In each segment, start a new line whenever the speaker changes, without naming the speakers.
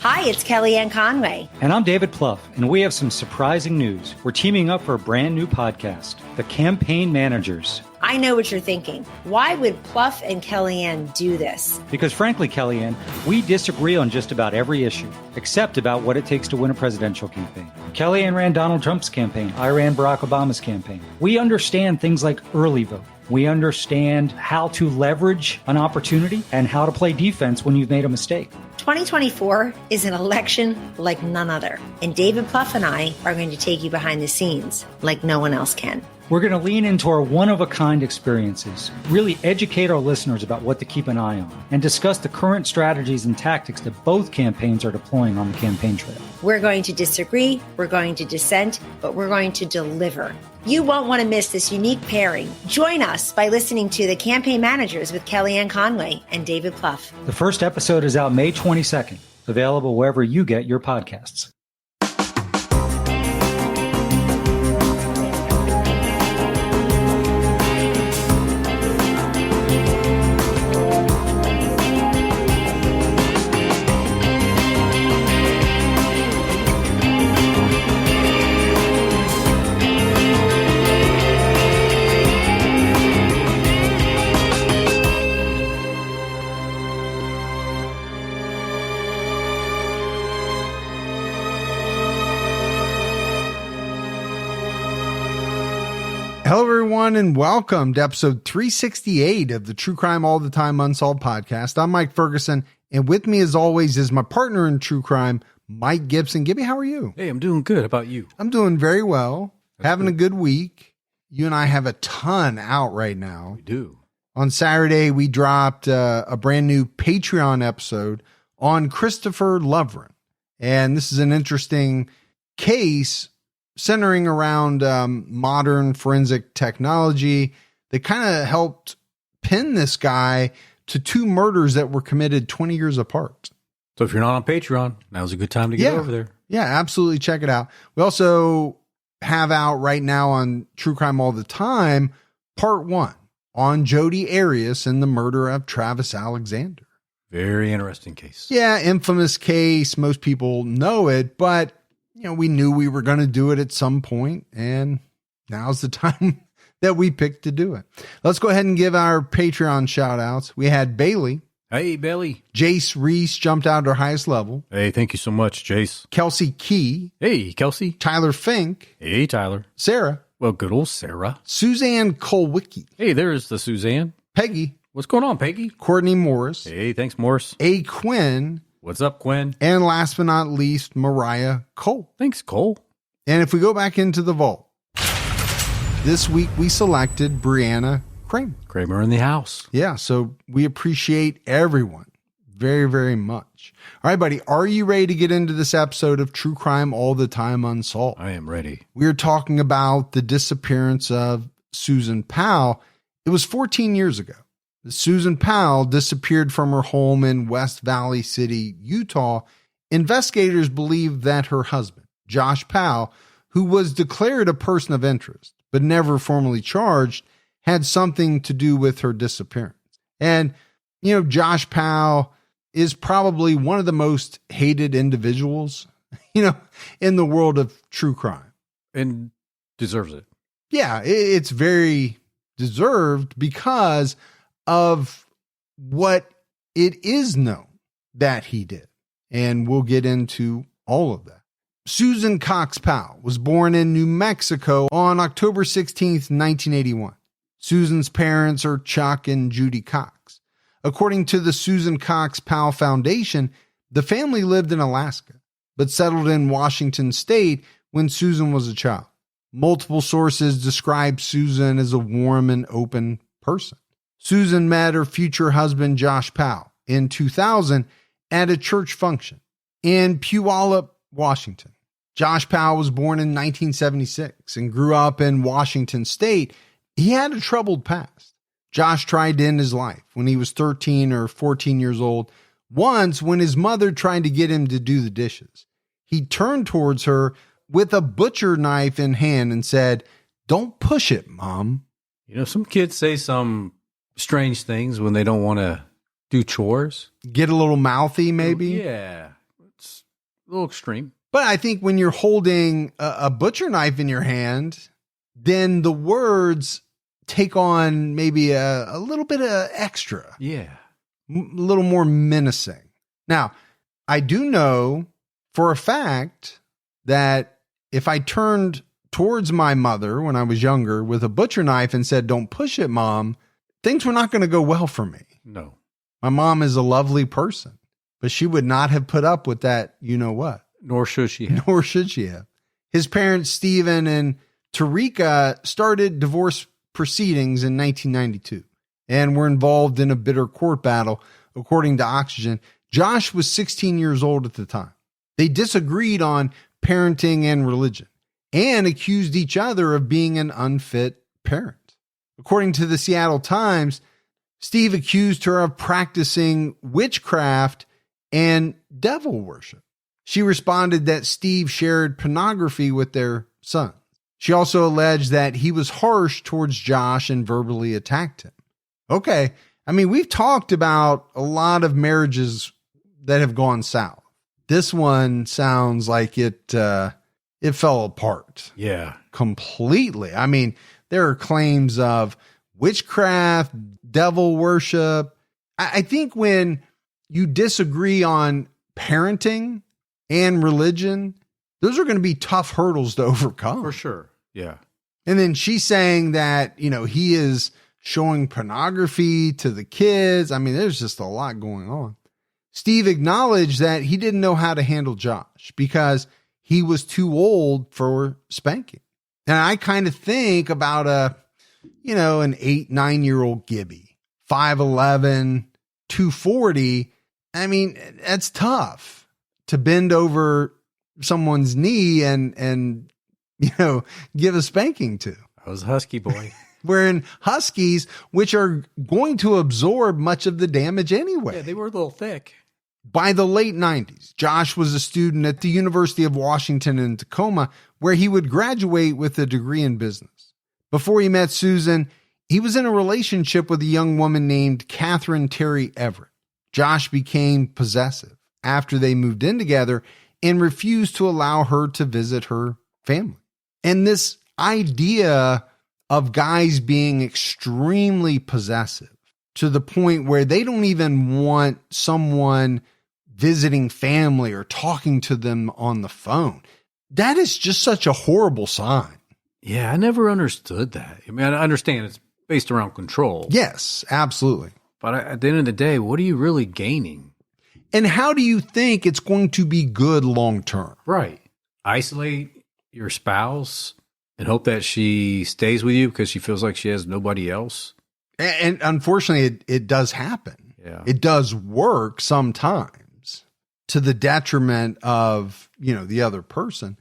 Hi, it's Kellyanne Conway.
And I'm David Plouffe, and we have some surprising news. We're teaming up for a brand new podcast, The Campaign Managers.
I know what you're thinking. Why would Plouffe and Kellyanne do this?
Because frankly, Kellyanne, we disagree on just about every issue, except about what it takes to win a presidential campaign. Kellyanne ran Donald Trump's campaign. I ran Barack Obama's campaign. We understand things like early vote. We understand how to leverage an opportunity and how to play defense when you've made a mistake.
2024 is an election like none other. And David Plouffe and I are going to take you behind the scenes like no one else can.
We're going to lean into our one-of-a-kind experiences, really educate our listeners about what to keep an eye on, and discuss the current strategies and tactics that both campaigns are deploying on the campaign trail.
We're going to disagree, we're going to dissent, but we're going to deliver. You won't want to miss this unique pairing. Join us by listening to The Campaign Managers with Kellyanne Conway and David Plouffe.
The first episode is out May 22nd, available wherever you get your podcasts.
Hello, everyone, and welcome to episode 368 of the True Crime All the Time Unsolved podcast. I'm Mike Ferguson, and with me, as always, is my partner in true crime, Mike Gibson. Gibby, how are you?
Hey, I'm doing good. How about you?
I'm doing very well. Having a good week. You and I have a ton out right now.
We do.
On Saturday, we dropped a brand new Patreon episode on Christopher Loverin. And this is an interesting case centering around modern forensic technology that kind of helped pin this guy to two murders that were committed 20 years apart.
So if you're not on Patreon, now's a good time to get over there.
Yeah, absolutely. Check it out. We also have out right now on True Crime All the Time, part 1 on Jodi Arias and the murder of Travis Alexander.
Very interesting case.
Yeah, infamous case. Most people know it, but you know, we knew we were going to do it at some point, and now's the time that we picked to do it. Let's go ahead and give our Patreon shout outs. We had Bailey.
Hey, Bailey.
Jace Reese jumped out to her highest level.
Hey, thank you so much, Jace.
Kelsey Key.
Hey, Kelsey.
Tyler Fink.
Hey, Tyler.
Sarah.
Well, good old Sarah.
Suzanne Kolwicki.
Hey, there's the Suzanne.
Peggy.
What's going on, Peggy?
Courtney Morris.
Hey, thanks, Morris.
A. Quinn.
What's up, Quinn?
And last but not least, Mariah Cole.
Thanks, Cole.
And if we go back into the vault, this week we selected Brianna Kramer.
Kramer in the house.
Yeah, so we appreciate everyone very, very much. All right, buddy, are you ready to get into this episode of True Crime All the Time Unsolved?
I am ready.
We're talking about the disappearance of Susan Powell. It was 14 years ago. Susan Powell disappeared from her home in West Valley City, Utah. Investigators believe that her husband, Josh Powell, who was declared a person of interest but never formally charged, had something to do with her disappearance. And, you know, Josh Powell is probably one of the most hated individuals, you know, in the world of true crime.
And deserves it.
Yeah, it's very deserved because of what it is known that he did. And we'll get into all of that. Susan Cox Powell was born in New Mexico on October 16th, 1981. Susan's parents are Chuck and Judy Cox. According to the Susan Cox Powell Foundation, the family lived in Alaska, but settled in Washington State when Susan was a child. Multiple sources describe Susan as a warm and open person. Susan met her future husband, Josh Powell, in 2000 at a church function in Puyallup, Washington. Josh Powell was born in 1976 and grew up in Washington State. He had a troubled past. Josh tried to end his life when he was 13 or 14 years old. Once, when his mother tried to get him to do the dishes, he turned towards her with a butcher knife in hand and said, "Don't push it, Mom."
You know, some kids say some strange things when they don't want to do chores.
Get a little mouthy, maybe?
Yeah. A little extreme.
But I think when you're holding a butcher knife in your hand, then the words take on maybe a little bit of extra.
Yeah.
A little more menacing. Now, I do know for a fact that if I turned towards my mother when I was younger with a butcher knife and said, "Don't push it, Mom," things were not going to go well for me.
No.
My mom is a lovely person, but she would not have put up with that, you know what?
Nor should she have.
Nor should she have. His parents, Stephen and Tarika, started divorce proceedings in 1992 and were involved in a bitter court battle. According to Oxygen, Josh was 16 years old at the time. They disagreed on parenting and religion and accused each other of being an unfit parent. According to the Seattle Times, Steve accused her of practicing witchcraft and devil worship. She responded that Steve shared pornography with their son. She also alleged that he was harsh towards Josh and verbally attacked him. Okay, I mean, we've talked about a lot of marriages that have gone south. This one sounds like it fell apart.
Yeah.
Completely. I mean, there are claims of witchcraft, devil worship. I think when you disagree on parenting and religion, those are going to be tough hurdles to overcome.
For sure. Yeah.
And then she's saying that, you know, he is showing pornography to the kids. I mean, there's just a lot going on. Steve acknowledged that he didn't know how to handle Josh because he was too old for spanking. And I kind of think about an 8-9-year-old Gibby, 5'11", 240. I mean, that's tough to bend over someone's knee and give a spanking to.
I was a husky boy.
Wearing Huskies, which are going to absorb much of the damage anyway.
Yeah, they were a little thick.
By the late 90s, Josh was a student at the University of Washington in Tacoma, where he would graduate with a degree in business. Before he met Susan, he was in a relationship with a young woman named Catherine Terry Everett. Josh became possessive after they moved in together and refused to allow her to visit her family. And this idea of guys being extremely possessive to the point where they don't even want someone visiting family or talking to them on the phone, that is just such a horrible sign.
Yeah, I never understood that. I mean, I understand it's based around control.
Yes, absolutely.
But at the end of the day, what are you really gaining?
And how do you think it's going to be good long term?
Right. Isolate your spouse and hope that she stays with you because she feels like she has nobody else.
And unfortunately, it does happen.
Yeah.
It does work sometimes to the detriment of, the other person.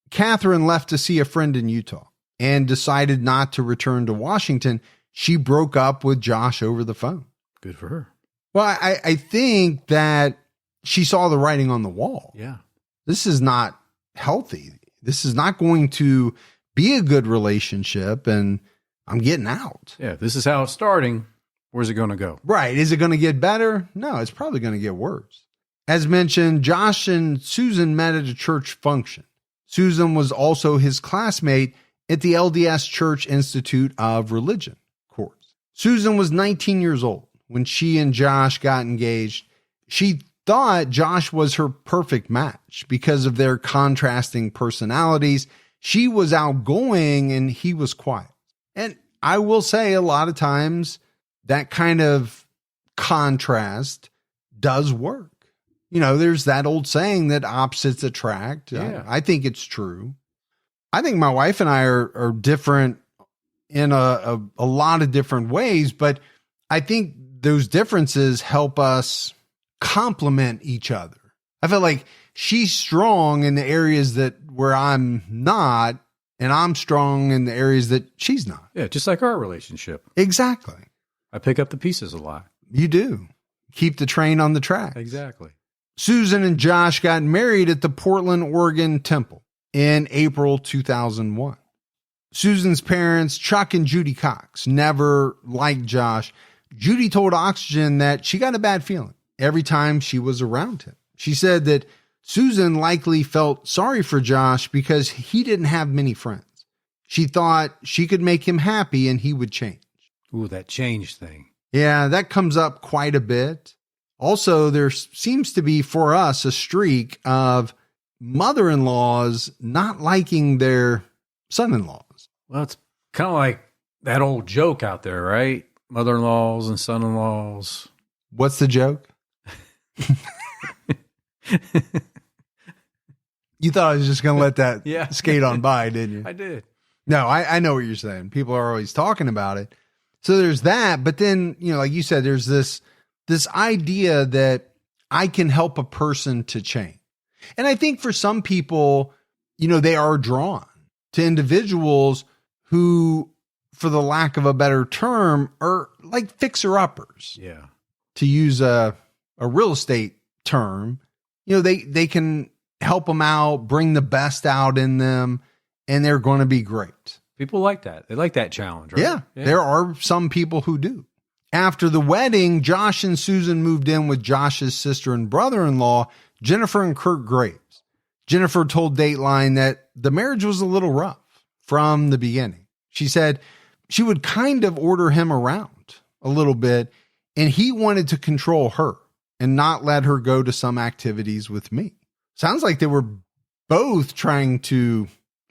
Catherine left to see a friend in Utah and decided not to return to Washington. She broke up with Josh over the phone.
Good for her.
Well, I think that she saw the writing on the wall.
Yeah.
This is not healthy. This is not going to be a good relationship, and I'm getting out.
Yeah, this is how it's starting. Where's it going to go?
Right. Is it going to get better? No, it's probably going to get worse. As mentioned, Josh and Susan met at a church function. Susan was also his classmate at the LDS Church Institute of Religion course. Susan was 19 years old when she and Josh got engaged. She thought Josh was her perfect match because of their contrasting personalities. She was outgoing and he was quiet. And I will say a lot of times that kind of contrast does work. There's that old saying that opposites attract.
Yeah.
I think it's true. I think my wife and I are different in a lot of different ways, but I think those differences help us complement each other. I feel like she's strong in the areas where I'm not, and I'm strong in the areas that she's not.
Yeah, just like our relationship.
Exactly.
I pick up the pieces a lot.
You do. Keep the train on the track.
Exactly.
Susan and Josh got married at the Portland, Oregon Temple in April 2001. Susan's parents, Chuck and Judy Cox, never liked Josh. Judy told Oxygen that she got a bad feeling every time she was around him. She said that Susan likely felt sorry for Josh because he didn't have many friends. She thought she could make him happy and he would change.
Ooh, that change thing.
Yeah, that comes up quite a bit. Also, there seems to be for us a streak of mother-in-laws not liking their son-in-laws.
Well, it's kind of like that old joke out there, right? Mother-in-laws and son-in-laws.
What's the joke? You thought I was just going to let that skate on by, didn't you?
I did.
No, I know what you're saying. People are always talking about it. So there's that. But then, like you said, there's this idea that I can help a person to change. And I think for some people, they are drawn to individuals who, for the lack of a better term, are like fixer-uppers.
Yeah.
To use a real estate term, they can help them out, bring the best out in them, and they're going to be great.
People like that. They like that challenge, right?
Yeah, there are some people who do. After the wedding, Josh and Susan moved in with Josh's sister and brother-in-law, Jennifer and Kurt Graves. Jennifer told Dateline that the marriage was a little rough from the beginning. She said she would kind of order him around a little bit, and he wanted to control her and not let her go to some activities with me. Sounds like they were both trying to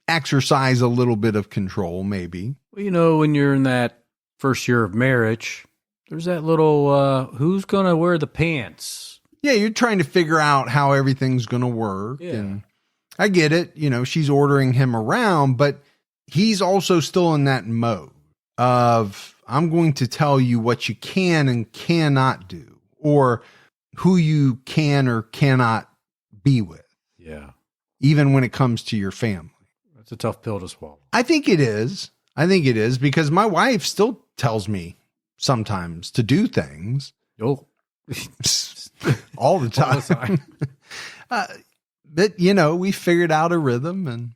exercise a little bit of control, maybe.
Well, when you're in that first year of marriage, there's that little, who's going to wear the pants?
Yeah, you're trying to figure out how everything's going to work.
Yeah.
And I get it. She's ordering him around, but he's also still in that mode of, I'm going to tell you what you can and cannot do, or who you can or cannot be with.
Yeah.
Even when it comes to your family.
That's a tough pill to swallow.
I think it is because my wife still tells me sometimes to do things.
Oh,
all the time. But, we figured out a rhythm, and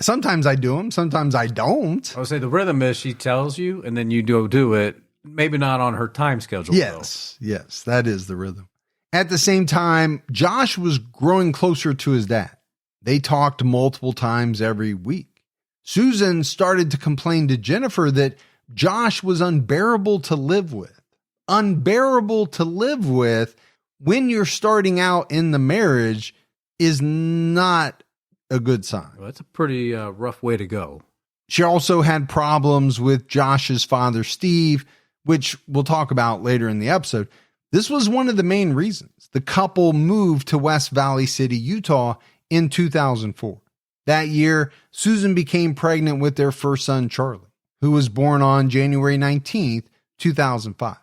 sometimes I do them. Sometimes I don't.
I would say the rhythm is she tells you and then you do it. Maybe not on her time schedule.
Yes, that is the rhythm. At the same time, Josh was growing closer to his dad. They talked multiple times every week. Susan started to complain to Jennifer that Josh was unbearable to live with. Unbearable to live with when you're starting out in the marriage is not a good sign.
Well, that's a pretty rough way to go.
She also had problems with Josh's father, Steve, which we'll talk about later in the episode. This was one of the main reasons the couple moved to West Valley City, Utah in 2004. That year, Susan became pregnant with their first son, Charlie, who was born on January 19th, 2005.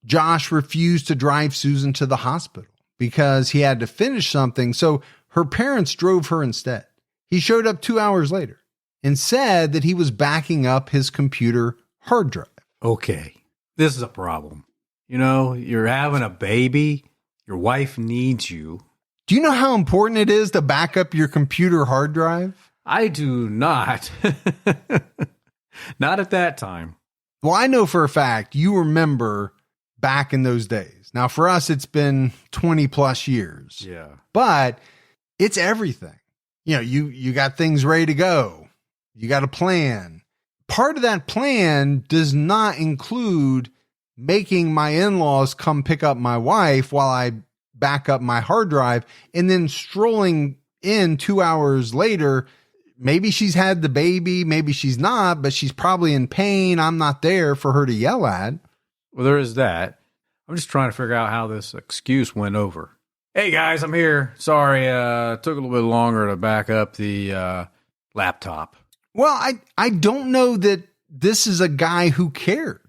Josh refused to drive Susan to the hospital because he had to finish something, so her parents drove her instead. He showed up 2 hours later and said that he was backing up his computer hard drive.
Okay, this is a problem. You're having a baby. Your wife needs you.
Do you know how important it is to back up your computer hard drive?
I do not. Not at that time.
Well, I know for a fact you remember back in those days. Now, for us, it's been 20 plus years.
Yeah.
But it's everything. You got things ready to go. You got a plan. Part of that plan does not include making my in-laws come pick up my wife while I back up my hard drive and then strolling in 2 hours later. Maybe she's had the baby, maybe she's not, but she's probably in pain. I'm not there for her to yell at.
Well, there is that. I'm just trying to figure out how this excuse went over. Hey guys, I'm here. Sorry, took a little bit longer to back up the laptop.
Well, I don't know that this is a guy who cared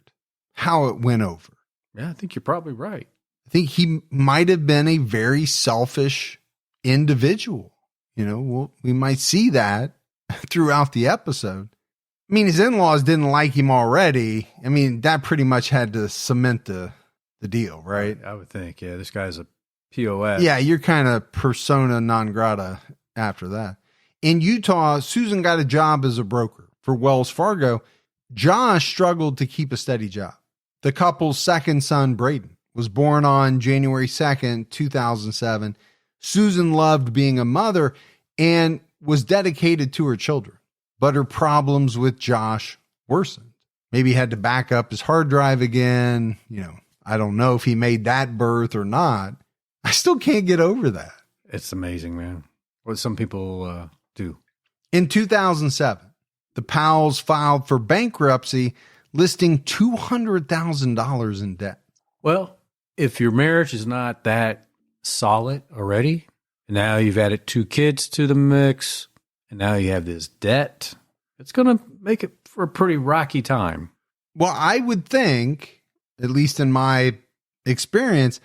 how it went over.
Yeah, I think you're probably right.
I think he might have been a very selfish individual. We might see that throughout the episode. I mean, his in-laws didn't like him already. I mean, that pretty much had to cement the deal, right?
I would think, yeah, this guy's a POS.
Yeah, you're kind of persona non grata after that. In Utah, Susan got a job as a broker for Wells Fargo. Josh struggled to keep a steady job. The couple's second son, Braden, was born on January 2nd, 2007. Susan loved being a mother and was dedicated to her children, but her problems with Josh worsened. Maybe he had to back up his hard drive again. I don't know if he made that birth or not. I still can't get over that.
It's amazing, man. What some people do.
In 2007, the Powells filed for bankruptcy, listing $200,000 in debt.
Well, if your marriage is not that solid already, and now you've added 2 kids to the mix, and now you have this debt, it's going to make it for a pretty rocky time.
Well, I would think, at least in my experience,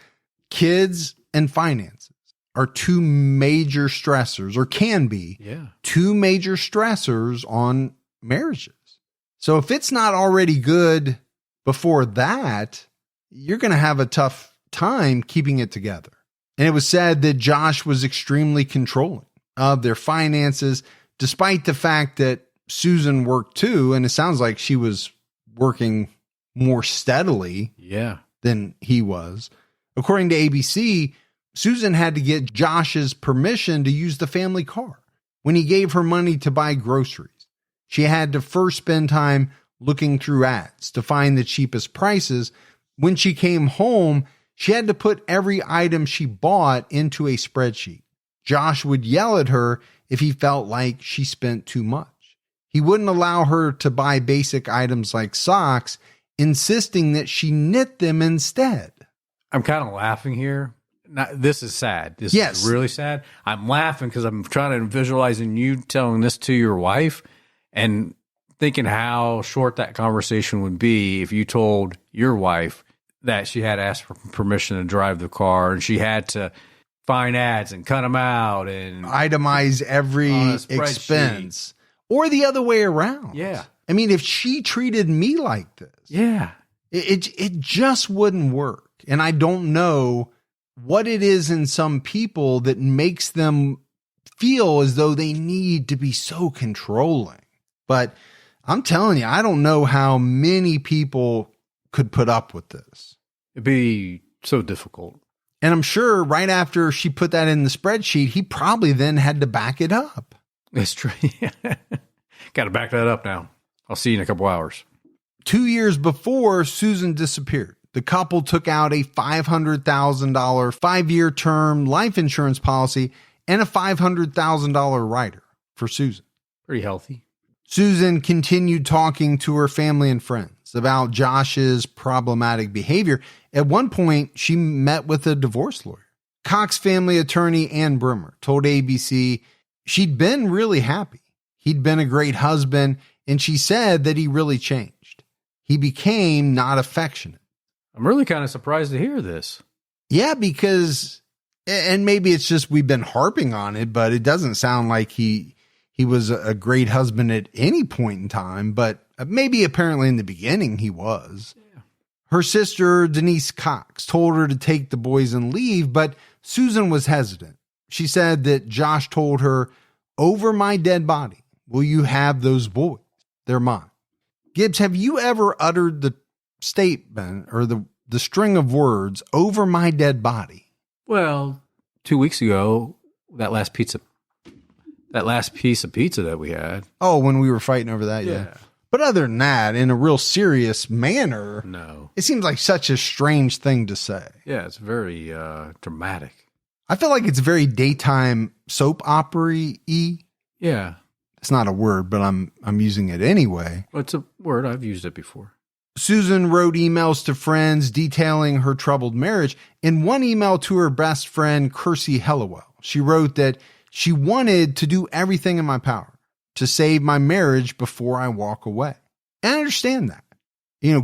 kids and finances are 2 major stressors, or can be 2 major stressors on marriages. So if it's not already good before that, you're going to have a tough time keeping it together. And it was said that Josh was extremely controlling of their finances, despite the fact that Susan worked too. And it sounds like she was working more steadily than he was. According to ABC, Susan had to get Josh's permission to use the family car when he gave her money to buy groceries. She had to first spend time looking through ads to find the cheapest prices. When she came home, she had to put every item she bought into a spreadsheet. Josh would yell at her if he felt like she spent too much. He wouldn't allow her to buy basic items like socks, insisting that she knit them instead.
I'm kind of laughing here. This is sad. This
is
really sad. I'm laughing because I'm trying to visualizing you telling this to your wife and thinking how short that conversation would be if you told your wife that she had asked for permission to drive the car and she had to find ads and cut them out and
itemize every expense, or the other way around.
Yeah.
I mean, if she treated me like this, it just wouldn't work. And I don't know what it is in some people that makes them feel as though they need to be so controlling. But I'm telling you, I don't know how many people could put up with this.
It'd be so difficult.
And I'm sure right after she put that in the spreadsheet, he probably then had to back it up.
That's true. Got to back that up now. I'll see you in a couple hours. 2
years before Susan disappeared, the couple took out a $500,000 5-year term life insurance policy and a $500,000 rider for Susan.
Pretty healthy.
Susan continued talking to her family and friends about Josh's problematic behavior. At one point, she met with a divorce lawyer. Cox family attorney Ann Brimmer told ABC she'd been really happy. He'd been a great husband, and she said that he really changed. He became not affectionate.
I'm really kind of surprised to hear this.
Yeah, because, and maybe it's just we've been harping on it, but it doesn't sound like he was a great husband at any point in time, but maybe apparently in the beginning he was. Yeah. Her sister, Denise Cox, told her to take the boys and leave, but Susan was hesitant. She said that Josh told her, "Over my dead body, will you have those boys? They're mine." Gibbs, have you ever uttered the statement or the string of words, "over my dead body"?
Well, 2 weeks ago, that last piece of pizza that we had.
Oh, when we were fighting over that, yeah. But other than that, in a real serious manner,
no.
It seems like such a strange thing to say.
Yeah, it's very dramatic.
I feel like it's very daytime soap opera-y.
Yeah.
It's not a word, but I'm using it anyway.
Well, it's a word. I've used it before.
Susan wrote emails to friends detailing her troubled marriage. In one email to her best friend, Kirsty Hellowell, she wrote that she wanted to do everything in my power to save my marriage before I walk away. And I understand that.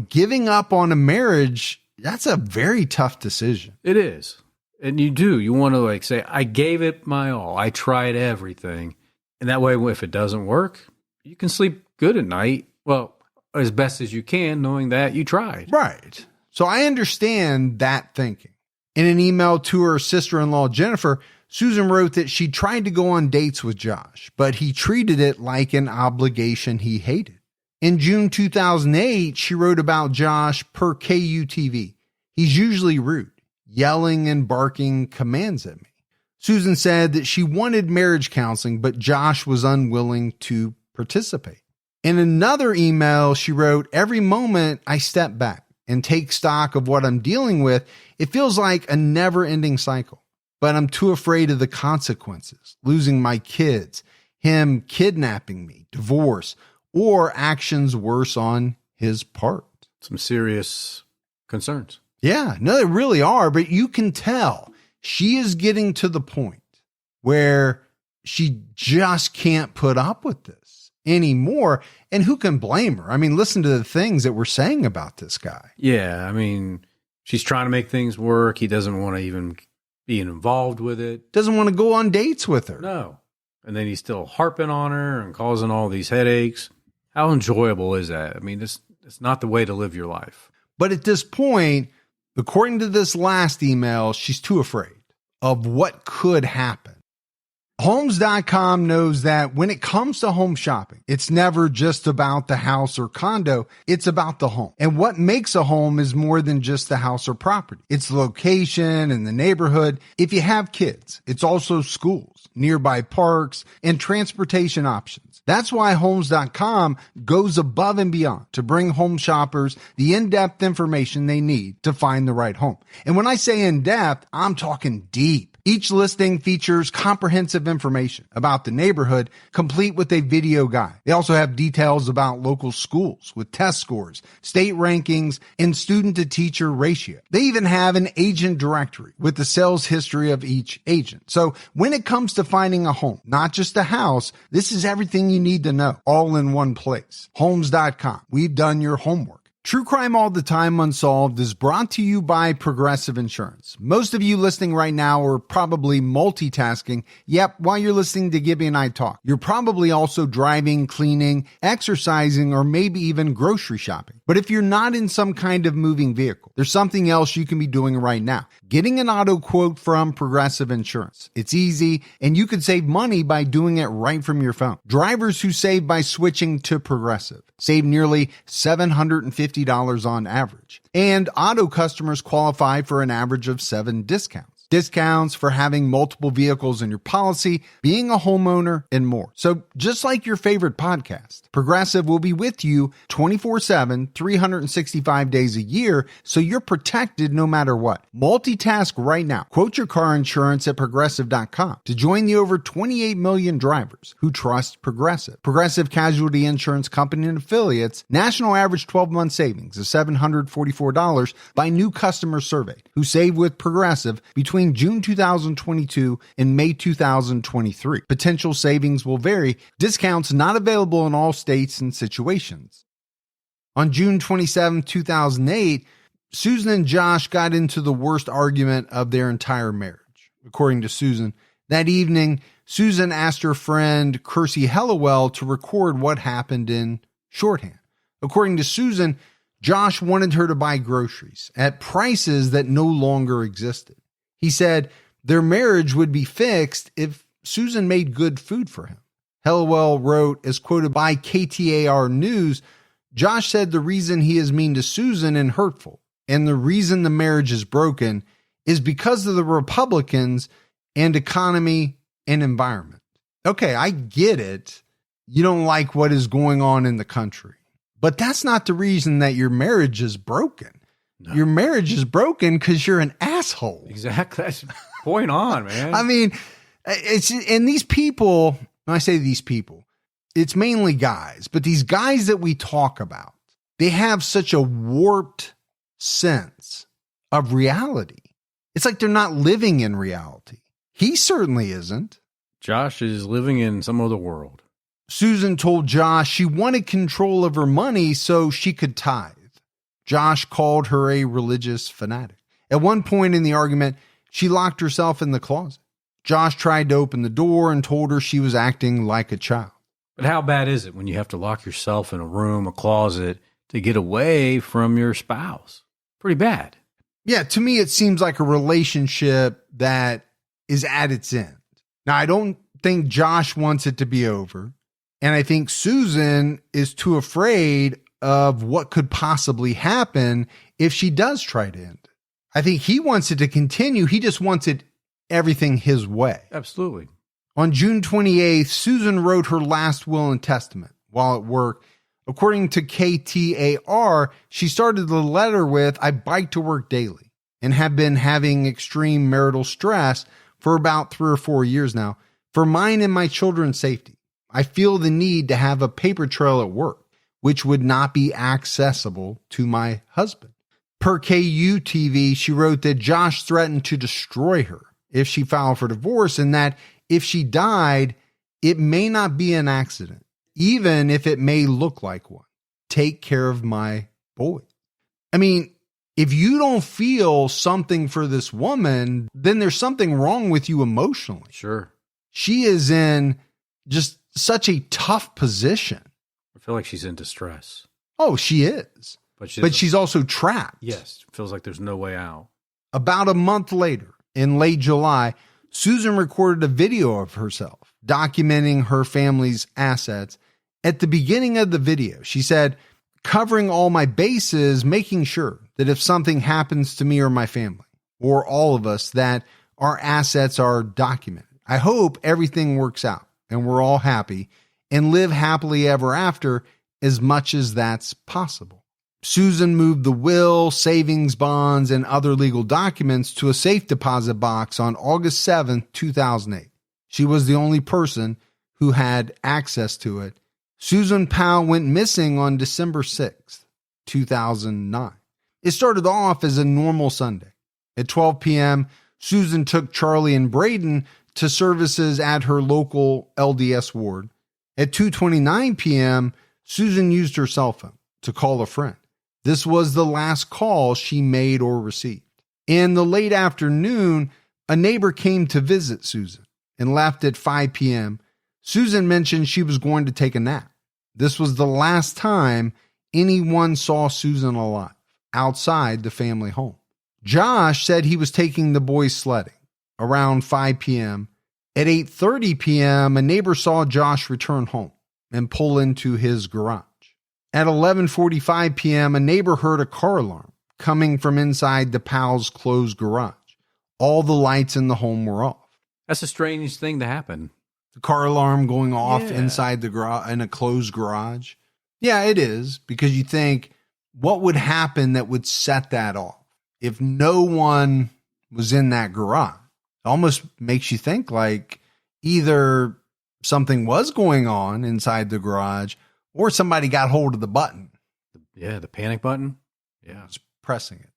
Giving up on a marriage, that's a very tough decision.
It is. And you want to say, I gave it my all. I tried everything. And that way, if it doesn't work, you can sleep good at night. Well, as best as you can, knowing that you tried.
Right. So I understand that thinking. In an email to her sister-in-law, Jennifer, Susan wrote that she tried to go on dates with Josh, but he treated it like an obligation he hated. In June 2008, she wrote about Josh per KUTV. He's usually rude, yelling and barking commands at me. Susan said that she wanted marriage counseling, but Josh was unwilling to participate. In another email, she wrote, "Every moment I step back and take stock of what I'm dealing with, it feels like a never-ending cycle. But I'm too afraid of the consequences, losing my kids, him kidnapping me, divorce, or actions worse on his part."
Some serious concerns.
Yeah, no, they really are. But you can tell she is getting to the point where she just can't put up with this anymore. And who can blame her? I mean, listen to the things that we're saying about this guy.
Yeah, I mean, she's trying to make things work. He doesn't want to even be involved with it.
Doesn't want to go on dates with her.
No. And then he's still harping on her and causing all these headaches. How enjoyable is that? I mean, it's not the way to live your life.
But at this point, according to this last email, she's too afraid of what could happen. Homes.com knows that when it comes to home shopping, it's never just about the house or condo. It's about the home. And what makes a home is more than just the house or property. It's the location and the neighborhood. If you have kids, it's also schools, nearby parks, and transportation options. That's why Homes.com goes above and beyond to bring home shoppers the in-depth information they need to find the right home. And when I say in-depth, I'm talking deep. Each listing features comprehensive information about the neighborhood, complete with a video guide. They also have details about local schools with test scores, state rankings, and student-to-teacher ratio. They even have an agent directory with the sales history of each agent. So when it comes to finding a home, not just a house, this is everything you need to know, all in one place. Homes.com. We've done your homework. True Crime All the Time Unsolved is brought to you by Progressive Insurance. Most of you listening right now are probably multitasking. Yep, while you're listening to Gibby and I talk, you're probably also driving, cleaning, exercising, or maybe even grocery shopping. But if you're not in some kind of moving vehicle, there's something else you can be doing right now. Getting an auto quote from Progressive Insurance. It's easy, and you can save money by doing it right from your phone. Drivers who save by switching to Progressive save nearly $750 on average. And auto customers qualify for an average of 7 discounts. Discounts for having multiple vehicles in your policy, being a homeowner, and more. So just like your favorite podcast, Progressive will be with you 24/7, 365 days a year, so you're protected no matter what. Multitask right now. Quote your car insurance at Progressive.com to join the over 28 million drivers who trust Progressive. Progressive Casualty Insurance Company and Affiliates. National average 12-month savings of $744 by new customers surveyed who save with Progressive between June 2022 and May 2023. Potential savings will vary. Discounts not available in all states and situations. On June 27, 2008, Susan and Josh got into the worst argument of their entire marriage. According to Susan, that evening, Susan asked her friend Kirstie Hellawell to record what happened in shorthand. According to Susan, Josh wanted her to buy groceries at prices that no longer existed. He said their marriage would be fixed if Susan made good food for him. Hellawell wrote, as quoted by KTAR News, Josh said the reason he is mean to Susan and hurtful, and the reason the marriage is broken, is because of the Republicans and economy and environment. Okay, I get it. You don't like what is going on in the country, but that's not the reason that your marriage is broken. No. Your marriage is broken because you're an asshole.
Exactly. That's point on, man.
I mean, and these people, when I say these people, it's mainly guys, but these guys that we talk about, they have such a warped sense of reality. It's like they're not living in reality. He certainly isn't.
Josh is living in some other world.
Susan told Josh she wanted control of her money so she could tithe. Josh called her a religious fanatic. At one point in the argument, she locked herself in the closet. Josh tried to open the door and told her she was acting like a child.
But how bad is it when you have to lock yourself in a room, a closet, to get away from your spouse? Pretty bad.
Yeah, to me, it seems like a relationship that is at its end. Now, I don't think Josh wants it to be over. And I think Susan is too afraid of what could possibly happen if she does try to end it. I think he wants it to continue. He just wants it everything his way.
Absolutely.
On June 28th, Susan wrote her last will and testament while at work. According to KTAR, she started the letter with, "I bike to work daily and have been having extreme marital stress for about 3 or 4 years now. For mine and my children's safety, I feel the need to have a paper trail at work, which would not be accessible to my husband." Per KUTV, she wrote that Josh threatened to destroy her if she filed for divorce, and that if she died, it may not be an accident, even if it may look like one. Take care of my boy. I mean, if you don't feel something for this woman, then there's something wrong with you emotionally.
Sure.
She is in just such a tough position.
I feel like she's in distress.
Oh, she is. But she's also trapped.
Yes. Feels like there's no way out.
About a month later, in late July, Susan recorded a video of herself documenting her family's assets. At the beginning of the video, she said, "Covering all my bases, making sure that if something happens to me or my family, or all of us, that our assets are documented. I hope everything works out and we're all happy and live happily ever after, as much as that's possible." Susan moved the will, savings bonds, and other legal documents to a safe deposit box on August 7th, 2008. She was the only person who had access to it. Susan Powell went missing on December 6th, 2009. It started off as a normal Sunday. At 12 p.m., Susan took Charlie and Braden to services at her local LDS ward. At 2:29 p.m., Susan used her cell phone to call a friend. This was the last call she made or received. In the late afternoon, a neighbor came to visit Susan and left at 5 p.m. Susan mentioned she was going to take a nap. This was the last time anyone saw Susan alive outside the family home. Josh said he was taking the boys sledding around 5 p.m. At 8:30 p.m., a neighbor saw Josh return home and pull into his garage. At 11:45 p.m., a neighbor heard a car alarm coming from inside the Powell's closed garage. All the lights in the home were off.
That's a strange thing to happen.
The car alarm going off inside the garage, in a closed garage. Yeah, it is, because you think, what would happen that would set that off if no one was in that garage? It almost makes you think like either something was going on inside the garage or somebody got hold of the button.
Yeah, the panic button. Yeah.
Just pressing it.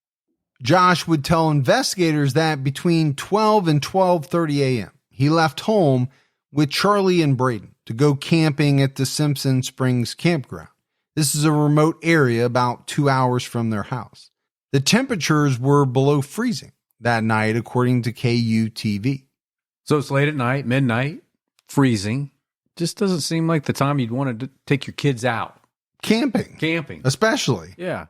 Josh would tell investigators that between 12 and 12:30 a.m., he left home with Charlie and Braden to go camping at the Simpson Springs campground. This is a remote area about 2 hours from their house. The temperatures were below freezing that night, according to KUTV.
So it's late at night, midnight, freezing. Just doesn't seem like the time you'd want to take your kids out.
Camping. Especially.
Yeah.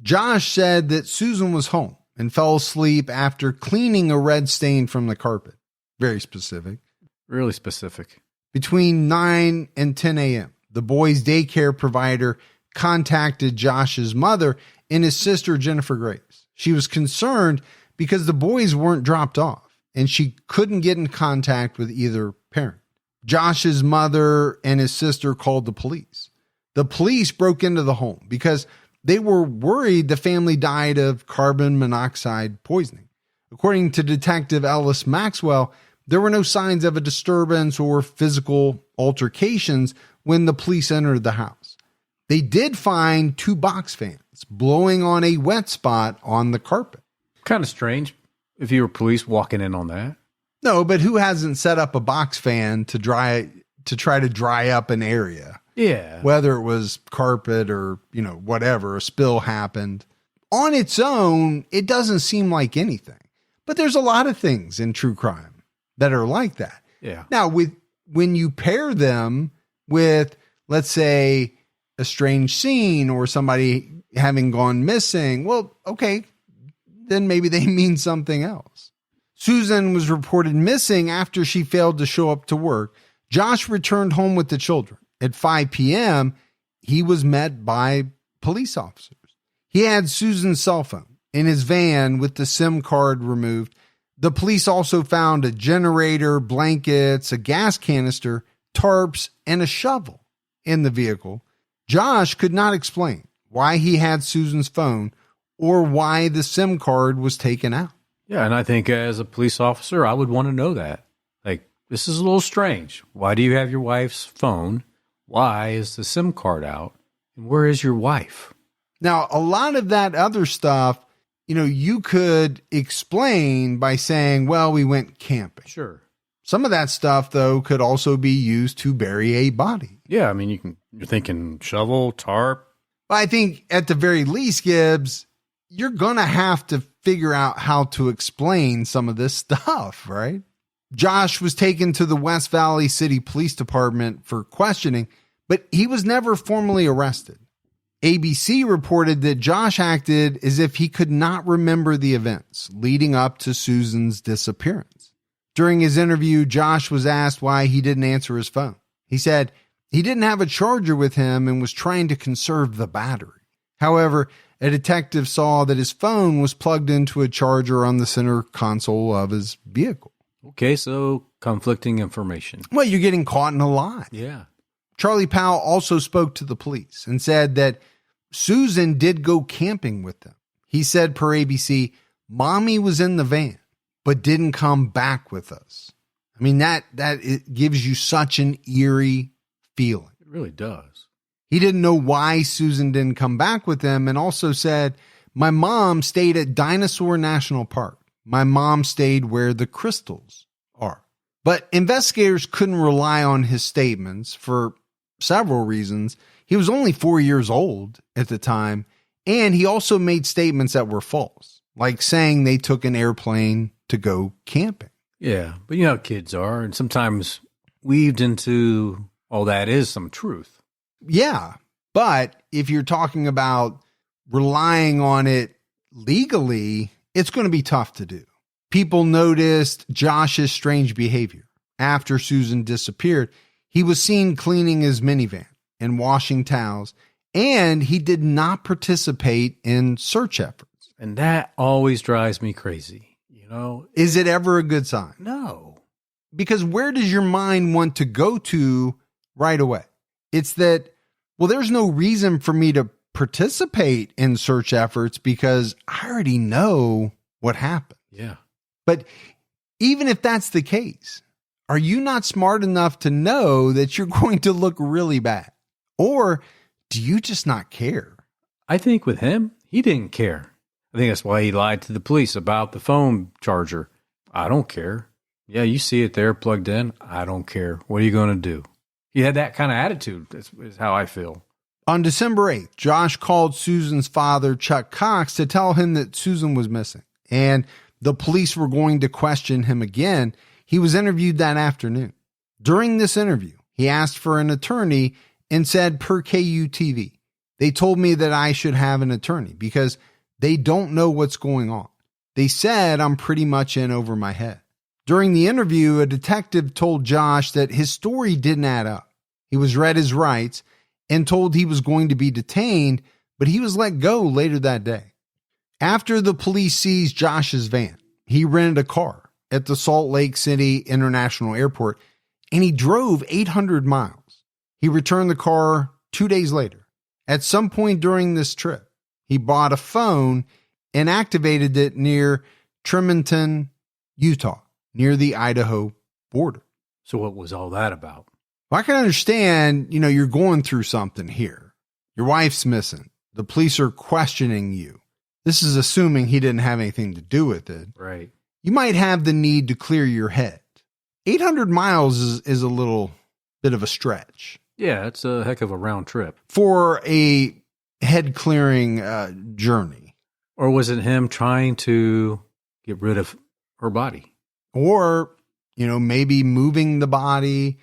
Josh said that Susan was home and fell asleep after cleaning a red stain from the carpet. Very specific.
Really specific.
Between 9 and 10 a.m., the boys' daycare provider contacted Josh's mother and his sister, Jennifer Graves. She was concerned because the boys weren't dropped off and she couldn't get in contact with either parent. Josh's mother and his sister called the police. The police broke into the home because they were worried the family died of carbon monoxide poisoning. According to Detective Ellis Maxwell, there were no signs of a disturbance or physical altercations when the police entered the house. They did find 2 box fans blowing on a wet spot on the carpet.
Kind of strange if you were police walking in on that.
No, but who hasn't set up a box fan to try to dry up an area?
Yeah.
Whether it was carpet or, whatever, a spill happened. On its own, it doesn't seem like anything. But there's a lot of things in true crime that are like that.
Yeah.
Now, when you pair them with, let's say, a strange scene or somebody having gone missing, well, okay, then maybe they mean something else. Susan was reported missing after she failed to show up to work. Josh returned home with the children. At 5 p.m., he was met by police officers. He had Susan's cell phone in his van with the SIM card removed. The police also found a generator, blankets, a gas canister, tarps, and a shovel in the vehicle. Josh could not explain why he had Susan's phone or why the SIM card was taken out.
Yeah, and I think as a police officer, I would want to know that. Like, this is a little strange. Why do you have your wife's phone? Why is the SIM card out? And where is your wife?
Now, a lot of that other stuff, you could explain by saying, well, we went camping.
Sure.
Some of that stuff, though, could also be used to bury a body.
Yeah, I mean, you're thinking shovel, tarp.
I think at the very least, Gibbs, you're going to have to figure out how to explain some of this stuff, right? Josh was taken to the West Valley City Police Department for questioning, but he was never formally arrested. ABC reported that Josh acted as if he could not remember the events leading up to Susan's disappearance. During his interview, Josh was asked why he didn't answer his phone. He said he didn't have a charger with him and was trying to conserve the battery. However, a detective saw that his phone was plugged into a charger on the center console of his vehicle.
Okay, so conflicting information.
Well, you're getting caught in a lie.
Yeah.
Charlie Powell also spoke to the police and said that Susan did go camping with them. He said per ABC, Mommy was in the van, but didn't come back with us. I mean, that it gives you such an eerie feeling.
It really does.
He didn't know why Susan didn't come back with them, and also said, my mom stayed at Dinosaur National Park. My mom stayed where the crystals are. But investigators couldn't rely on his statements for several reasons. He was only 4 years old at the time, and he also made statements that were false, like saying they took an airplane to go camping.
Yeah, but you know how kids are, and sometimes weaved into all that is some truth.
Yeah, but if you're talking about relying on it legally, it's going to be tough to do. People noticed Josh's strange behavior. After Susan disappeared, he was seen cleaning his minivan and washing towels, and he did not participate in search efforts.
And that always drives me crazy, you know?
Is it ever a good sign?
No.
Because where does your mind want to go to right away? It's that, well, there's no reason for me to participate in search efforts because I already know what happened.
Yeah.
But even if that's the case, are you not smart enough to know that you're going to look really bad? Or do you just not care?
I think with him, he didn't care. I think that's why he lied to the police about the phone charger. I don't care. Yeah, you see it there plugged in. I don't care. What are you going to do? He had that kind of attitude. That's how I feel.
On December 8th, Josh called Susan's father, Chuck Cox, to tell him that Susan was missing, and the police were going to question him again. He was interviewed that afternoon. During this interview, he asked for an attorney and said, per KUTV, they told me that I should have an attorney because they don't know what's going on. They said I'm pretty much in over my head. During the interview, a detective told Josh that his story didn't add up. He was read his rights and told he was going to be detained, but he was let go later that day. After the police seized Josh's van, he rented a car at the Salt Lake City International Airport, and he drove 800 miles. He returned the car 2 days later. At some point during this trip, he bought a phone and activated it near Tremonton, Utah, near the Idaho border.
So what was all that about?
Well, I can understand, you're going through something here. Your wife's missing. The police are questioning you. This is assuming he didn't have anything to do with it.
Right.
You might have the need to clear your head. 800 miles is a little bit of a stretch.
Yeah, it's a heck of a round trip.
For a head clearing journey.
Or was it him trying to get rid of her body?
Or, maybe moving the body,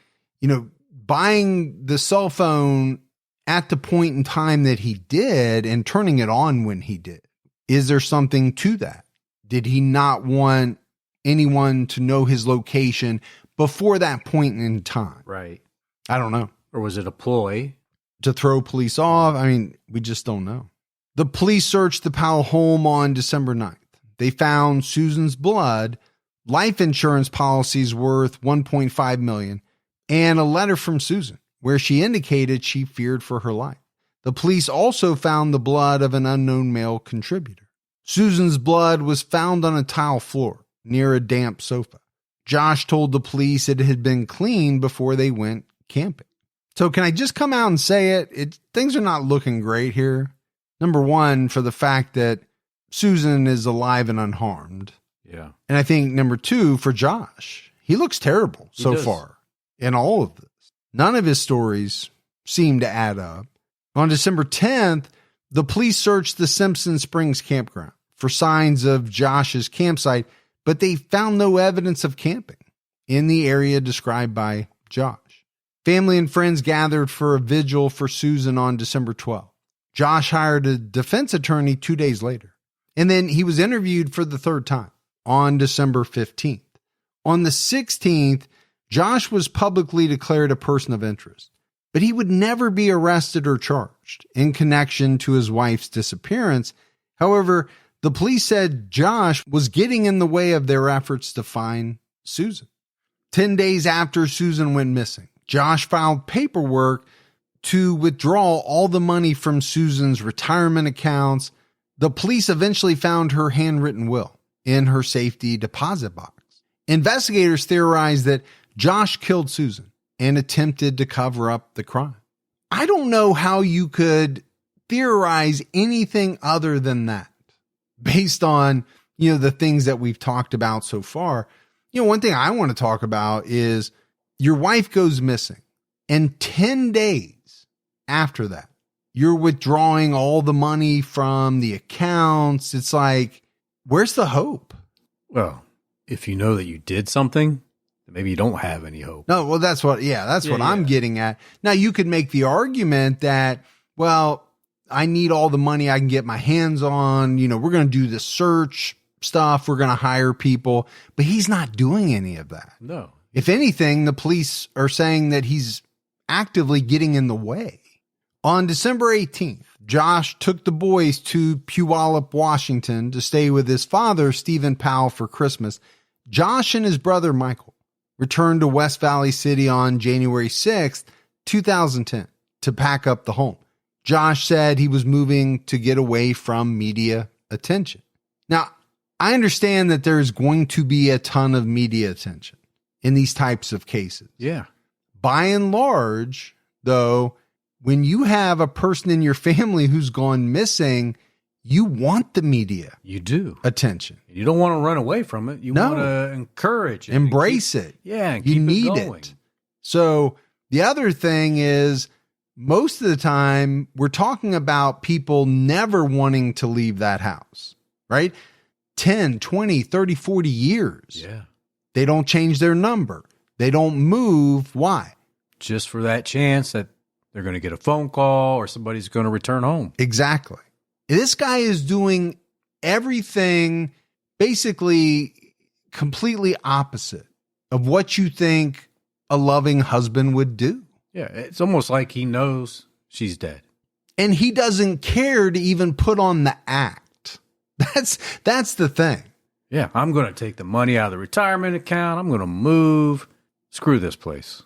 buying the cell phone at the point in time that he did and turning it on when he did. Is there something to that? Did he not want anyone to know his location before that point in time?
Right.
I don't know.
Or was it a ploy?
To throw police off? I mean, we just don't know. The police searched the Powell home on December 9th. They found Susan's blood life insurance policies worth $1.5 million, and a letter from Susan where she indicated she feared for her life. The police also found the blood of an unknown male contributor. Susan's blood was found on a tile floor near a damp sofa. Josh told the police it had been cleaned before they went camping. So can I just come out and say it? Things are not looking great here. Number one, for the fact that Susan is alive and unharmed.
Yeah.
And I think number two, for Josh, he looks terrible so far in all of this. None of his stories seem to add up. On December 10th, the police searched the Simpson Springs campground for signs of Josh's campsite, but they found no evidence of camping in the area described by Josh. Family and friends gathered for a vigil for Susan on December 12th. Josh hired a defense attorney 2 days later, and then he was interviewed for the third time on December 15th. On the 16th, Josh was publicly declared a person of interest, but he would never be arrested or charged in connection to his wife's disappearance. However, the police said Josh was getting in the way of their efforts to find Susan. 10 days after Susan went missing, Josh filed paperwork to withdraw all the money from Susan's retirement accounts. The police eventually found her handwritten will in her safety deposit box. Investigators theorized that Josh killed Susan and attempted to cover up the crime. I don't know how you could theorize anything other than that based on, the things that we've talked about so far. One thing I want to talk about is your wife goes missing, and 10 days after that, you're withdrawing all the money from the accounts. It's like, where's the hope?
Well, if you know that you did something, maybe you don't have any hope.
No, well, that's what I'm getting at. Now, you could make the argument that, well, I need all the money I can get my hands on. We're going to do the search stuff. We're going to hire people, but he's not doing any of that.
No.
If anything, the police are saying that he's actively getting in the way. On December 18th, Josh took the boys to Puyallup, Washington to stay with his father, Susan Powell, for Christmas. Josh and his brother, Michael, returned to West Valley City on January 6th, 2010 to pack up the home. Josh said he was moving to get away from media attention. Now, I understand that there's going to be a ton of media attention in these types of cases.
Yeah.
By and large, though, when you have a person in your family who's gone missing, you want the media.
You do.
Attention.
You don't want to run away from it. You want to encourage it.
Embrace it.
Yeah. And
you
keep
need
it going.
it. So the other thing is, most of the time, we're talking about people never wanting to leave that house, right? 10, 20, 30, 40 years.
Yeah.
They don't change their number. They don't move. Why?
Just for that chance that they're going to get a phone call or somebody's going to return home.
Exactly. This guy is doing everything basically completely opposite of what you think a loving husband would do.
Yeah, it's almost like he knows she's dead.
And he doesn't care to even put on the act. That's the thing.
Yeah, I'm going to take the money out of the retirement account. I'm going to move. Screw this place.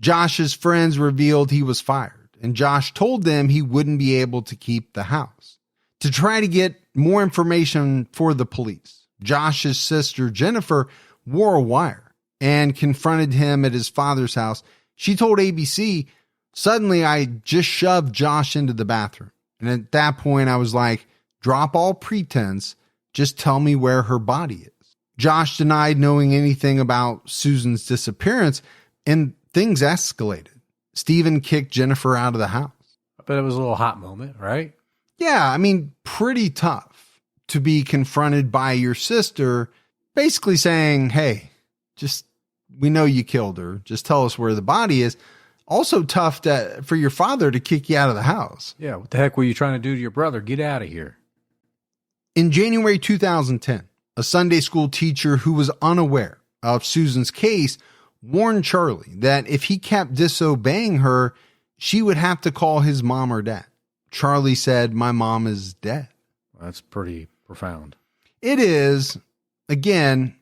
Josh's friends revealed he was fired, and Josh told them he wouldn't be able to keep the house. To try to get more information for the police, Josh's sister, Jennifer, wore a wire and confronted him at his father's house. She told ABC, "Suddenly, I just shoved Josh into the bathroom. And at that point, I was like, drop all pretense. Just tell me where her body is." Josh denied knowing anything about Susan's disappearance, and things escalated. Stephen kicked Jennifer out of the house.
I bet it was a little hot moment, right?
Yeah, I mean, pretty tough to be confronted by your sister, basically saying, hey, we know you killed her. Just tell us where the body is. Also tough for your father to kick you out of the house.
Yeah, what the heck were you trying to do to your brother? Get out of here.
In January 2010, a Sunday school teacher who was unaware of Susan's case warned Charlie that if he kept disobeying her, she would have to call his mom or dad. Charlie said, "My mom is dead."
That's pretty profound.
It is. Again,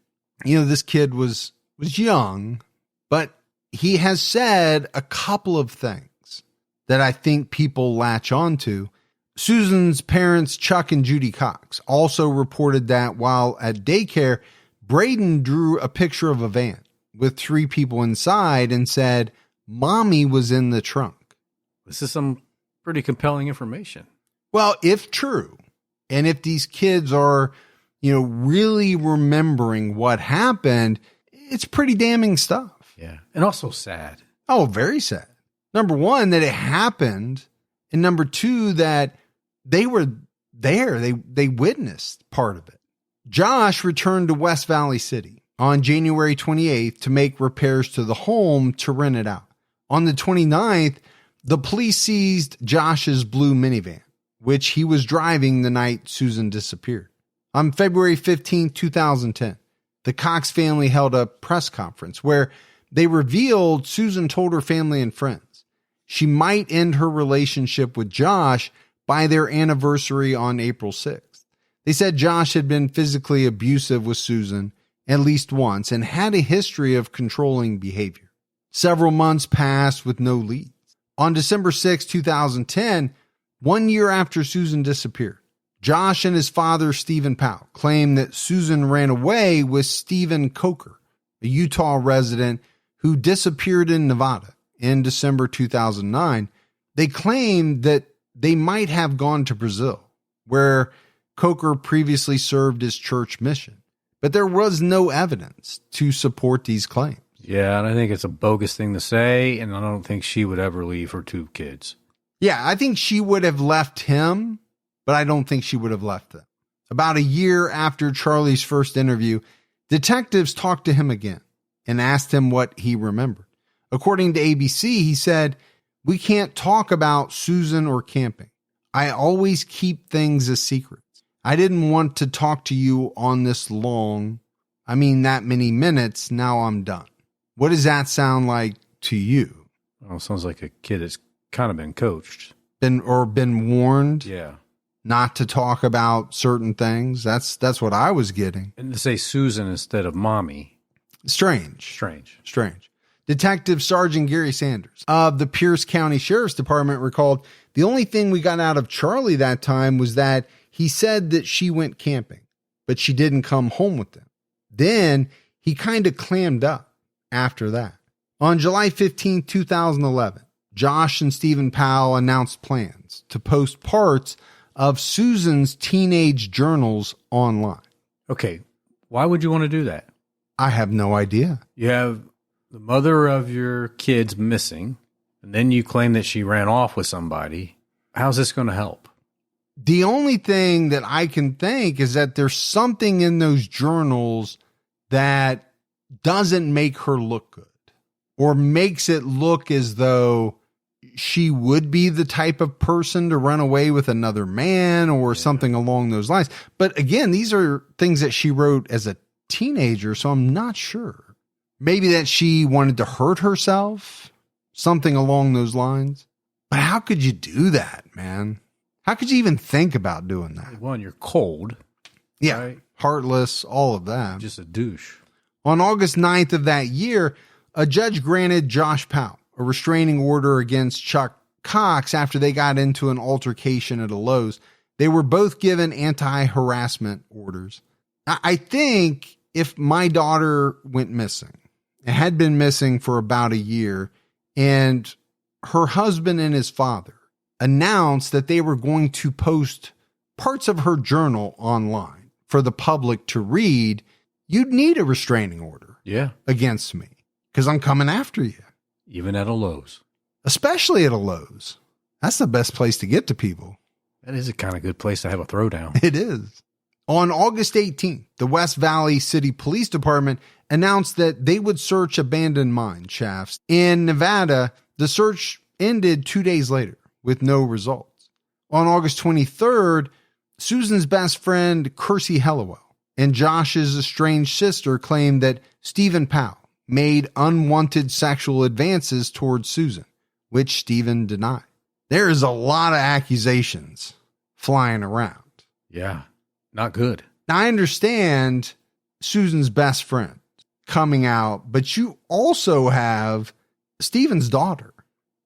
this kid was young, but he has said a couple of things that I think people latch onto. Susan's parents, Chuck and Judy Cox, also reported that while at daycare, Braden drew a picture of a van with 3 people inside and said, "Mommy was in the trunk."
This is some pretty compelling information.
Well, if true, and if these kids are, really remembering what happened, it's pretty damning stuff.
Yeah. And also sad.
Oh, very sad. Number one, that it happened. And number two, that they were there. They witnessed part of it. Josh returned to West Valley City on January 28th to make repairs to the home to rent it out. On the 29th, the police seized Josh's blue minivan, which he was driving the night Susan disappeared. On February 15, 2010, the Cox family held a press conference where they revealed Susan told her family and friends she might end her relationship with Josh by their anniversary on April 6th. They said Josh had been physically abusive with Susan at least once and had a history of controlling behavior. Several months passed with no leads. On December 6, 2010, 1 year after Susan disappeared, Josh and his father, Susan Powell, claimed that Susan ran away with Stephen Coker, a Utah resident who disappeared in Nevada in December 2009. They claimed that they might have gone to Brazil, where Coker previously served his church mission. But there was no evidence to support these claims.
Yeah, and I think it's a bogus thing to say, and I don't think she would ever leave her 2 kids.
Yeah, I think she would have left him, but I don't think she would have left them. About a year after Charlie's first interview, detectives talked to him again and asked him what he remembered. According to ABC, he said, "We can't talk about Susan or camping. I always keep things a secret. I didn't want to talk to you on this long. that many minutes. Now I'm done." What does that sound like to you?
Oh, sounds like a kid that's kind of been coached.
Been warned?
Yeah.
Not to talk about certain things. That's what I was getting.
And to say Susan instead of mommy.
Strange.
Strange.
Detective Sergeant Gary Sanders of the Pierce County Sheriff's Department recalled the only thing we got out of Charlie that time was that he said that she went camping, but she didn't come home with them. Then he kind of clammed up after that. On July 15, 2011, Josh and Susan Powell announced plans to post parts of Susan's teenage journals online.
Okay, why would you want to do that?
I have no idea.
You have the mother of your kids missing, and then you claim that she ran off with somebody. How's this going to help?
The only thing that I can think is that there's something in those journals that doesn't make her look good or makes it look as though she would be the type of person to run away with another man or something along those lines. But again, these are things that she wrote as a teenager, so I'm not sure. Maybe that she wanted to hurt herself, something along those lines. But how could you do that, man? How could you even think about doing that?
One, you're cold.
Yeah,
right?
Heartless, all of that.
Just a douche.
On August 9th of that year, a judge granted Josh Powell a restraining order against Chuck Cox after they got into an altercation at a Lowe's. They were both given anti-harassment orders. I think if my daughter went missing, it had been missing for about a year, and her husband and his father announced that they were going to post parts of her journal online for the public to read, you'd need a restraining order against me because I'm coming after you.
Even at a Lowe's.
Especially at a Lowe's. That's the best place to get to people.
That is a kind of good place to have a throwdown.
It is. On August 18th, the West Valley City Police Department announced that they would search abandoned mine shafts. In Nevada, the search ended 2 days later with no results. On August 23rd, Susan's best friend, Kirstie Hellewell, and Josh's estranged sister claimed that Susan Powell made unwanted sexual advances towards Susan, which Stephen denied. There is a lot of accusations flying around.
Yeah, not good.
Now, I understand Susan's best friend coming out, but you also have Stephen's daughter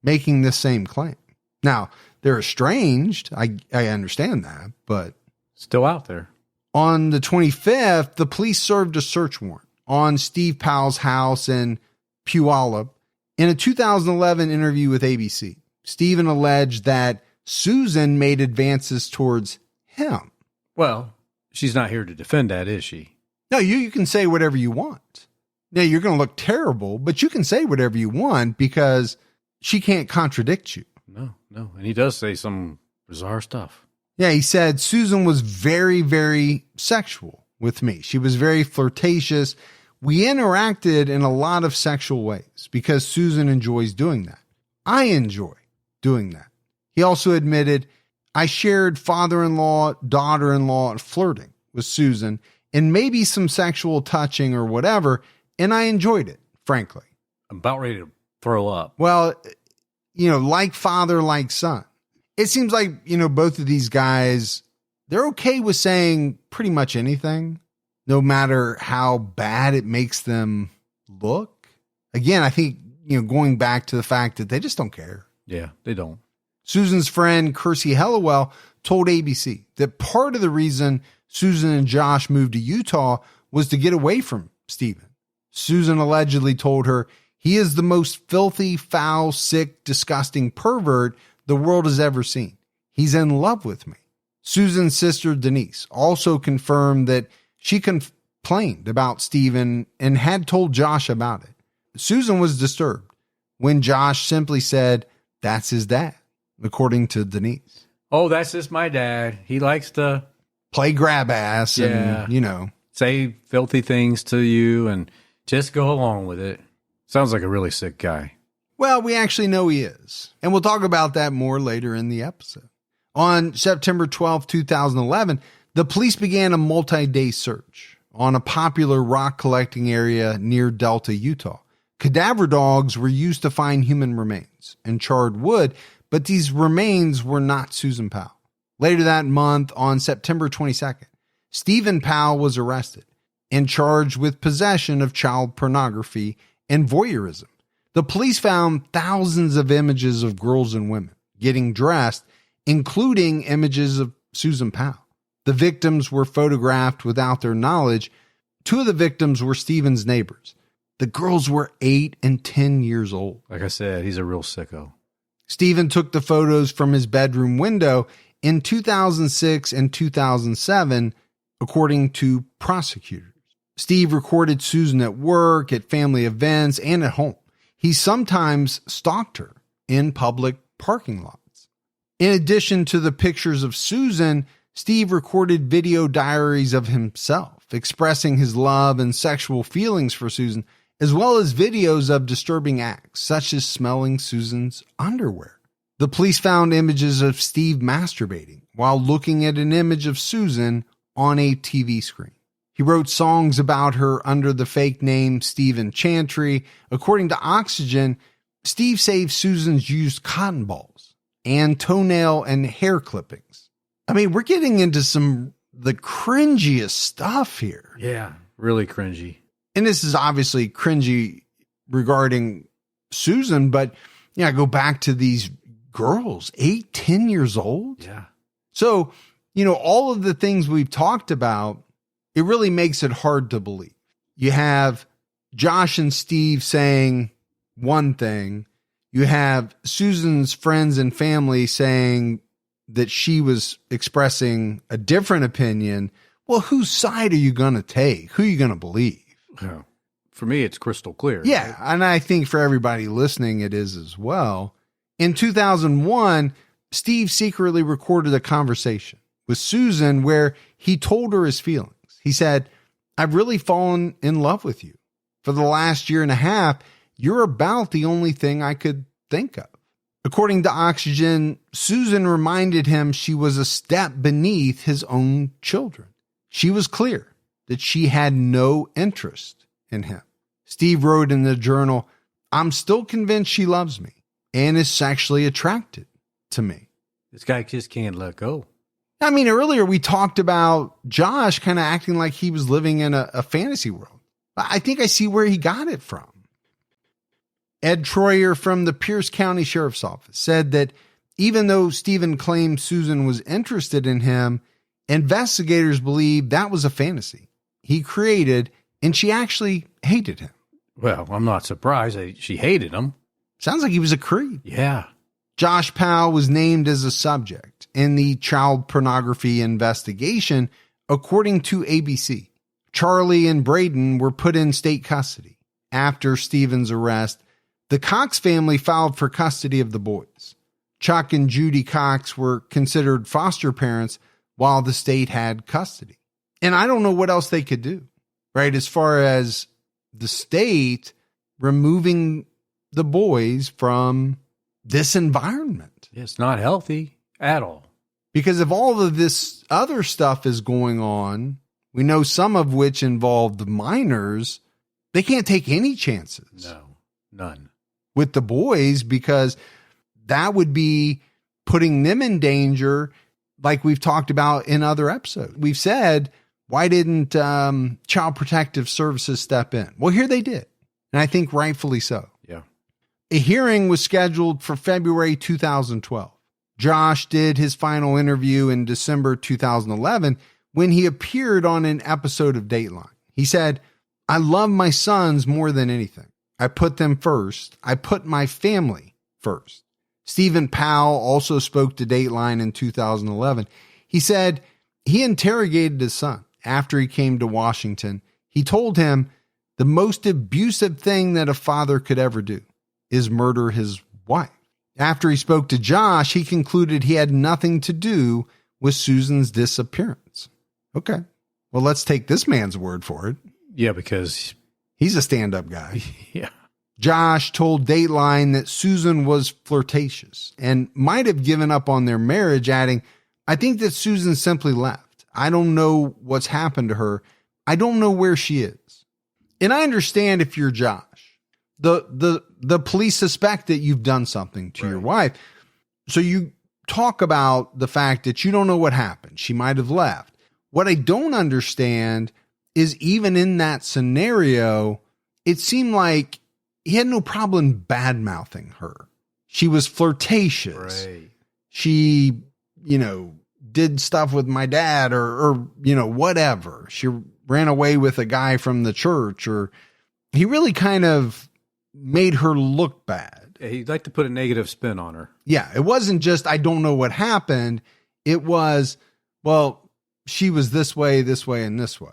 making this same claim. Now, they're estranged. I understand that, but
Still out there.
on the 25th, the police served a search warrant on Steve Powell's house in Puyallup. In a 2011 interview with ABC, Stephen alleged that Susan made advances towards him.
Well, she's not here to defend that, is she?
No, you can say whatever you want. Now, you're going to look terrible, but you can say whatever you want because she can't contradict you.
No. And he does say some bizarre stuff.
Yeah, he said Susan was very, very sexual with me. She was very flirtatious. We interacted in a lot of sexual ways because Susan enjoys doing that. I enjoy doing that. He also admitted, I shared father-in-law, daughter-in-law, and flirting with Susan and maybe some sexual touching or whatever, and I enjoyed it, frankly.
I'm about ready to throw up.
Well, like father, like son. It seems like, both of these guys, they're okay with saying pretty much anything, no matter how bad it makes them look. Again, I think, going back to the fact that they just don't care.
Yeah, they don't.
Susan's friend, Kirstie Hellewell, told ABC that part of the reason Susan and Josh moved to Utah was to get away from Stephen. Susan allegedly told her, he is the most filthy, foul, sick, disgusting pervert the world has ever seen. He's in love with me. Susan's sister, Denise, also confirmed that she complained about Stephen and had told Josh about it. Susan was disturbed when Josh simply said, that's his dad, according to Denise.
Oh, that's just my dad. He likes to
play grab ass and,
say filthy things to you and just go along with it. Sounds like a really sick guy.
Well, we actually know he is. And we'll talk about that more later in the episode. On September 12, 2011, the police began a multi-day search on a popular rock collecting area near Delta, Utah. Cadaver dogs were used to find human remains and charred wood, but these remains were not Susan Powell. Later that month, on September 22nd, Stephen Powell was arrested and charged with possession of child pornography and voyeurism. The police found thousands of images of girls and women getting dressed, including images of Susan Powell. The victims were photographed without their knowledge. Two of the victims were Stephen's neighbors. The girls were 8 and 10 years old.
Like I said, he's a real sicko.
Stephen took the photos from his bedroom window in 2006 and 2007, according to prosecutors. Steve recorded Susan at work, at family events, and at home. He sometimes stalked her in public parking lots. In addition to the pictures of Susan, Steve recorded video diaries of himself, expressing his love and sexual feelings for Susan, as well as videos of disturbing acts, such as smelling Susan's underwear. The police found images of Steve masturbating while looking at an image of Susan on a TV screen. He wrote songs about her under the fake name Stephen Chantry. According to Oxygen, Steve saved Susan's used cotton balls and toenail and hair clippings. I mean, we're getting into the cringiest stuff here.
Yeah, really cringy.
And this is obviously cringy regarding Susan, but go back to these girls, 8, 10 years old.
Yeah.
So, all of the things we've talked about, it really makes it hard to believe. You have Josh and Steve saying one thing. You have Susan's friends and family saying that she was expressing a different opinion. Well, whose side are you going to take? Who are you going to believe?
Yeah. For me, it's crystal clear.
Yeah,
right?
and I think for everybody listening, it is as well. In 2001, Steve secretly recorded a conversation with Susan where he told her his feelings. He said, I've really fallen in love with you. For the last year and a half, you're about the only thing I could think of. According to Oxygen, Susan reminded him she was a step beneath his own children. She was clear that she had no interest in him. Steve wrote in the journal, I'm still convinced she loves me and is sexually attracted to me.
This guy just can't let go.
I mean, earlier we talked about Josh kind of acting like he was living in a fantasy world. I think I see where he got it from. Ed Troyer from the Pierce County Sheriff's Office said that even though Stephen claimed Susan was interested in him, investigators believe that was a fantasy he created, and she actually hated him.
Well, I'm not surprised she hated him.
Sounds like he was a creep.
Yeah.
Josh Powell was named as a subject in the child pornography investigation, according to ABC. Charlie and Braden were put in state custody. After Stephen's arrest, the Cox family filed for custody of the boys. Chuck and Judy Cox were considered foster parents while the state had custody. And I don't know what else they could do, right? As far as the state removing the boys from this environment.
It's not healthy at all.
Because if all of this other stuff is going on, we know some of which involved minors, they can't take any chances.
No, none.
With the boys, because that would be putting them in danger, like we've talked about in other episodes. We've said, why didn't Child Protective Services step in? Well, here they did. And I think rightfully so.
Yeah.
A hearing was scheduled for February 2012. Josh did his final interview in December 2011 when he appeared on an episode of Dateline. He said, "I love my sons more than anything. I put them first. I put my family first." Susan Powell also spoke to Dateline in 2011. He said he interrogated his son after he came to Washington. He told him the most abusive thing that a father could ever do is murder his wife. After he spoke to Josh, he concluded he had nothing to do with Susan's disappearance. Okay, well, let's take this man's word for it.
Yeah, because
he's a stand-up guy.
Yeah.
Josh told Dateline that Susan was flirtatious and might have given up on their marriage, adding, "I think that Susan simply left. I don't know what's happened to her. I don't know where she is." And I understand if you're Josh. The police suspect that you've done something to your wife. So you talk about the fact that you don't know what happened. She might have left. What I don't understand is even in that scenario, it seemed like he had no problem bad-mouthing her. She was flirtatious.
Right.
She, did stuff with my dad or, whatever. She ran away with a guy from the church, or he really kind of made her look bad.
Yeah, he'd like to put a negative spin on her.
Yeah. It wasn't just, I don't know what happened. It was, well, she was this way, and this way.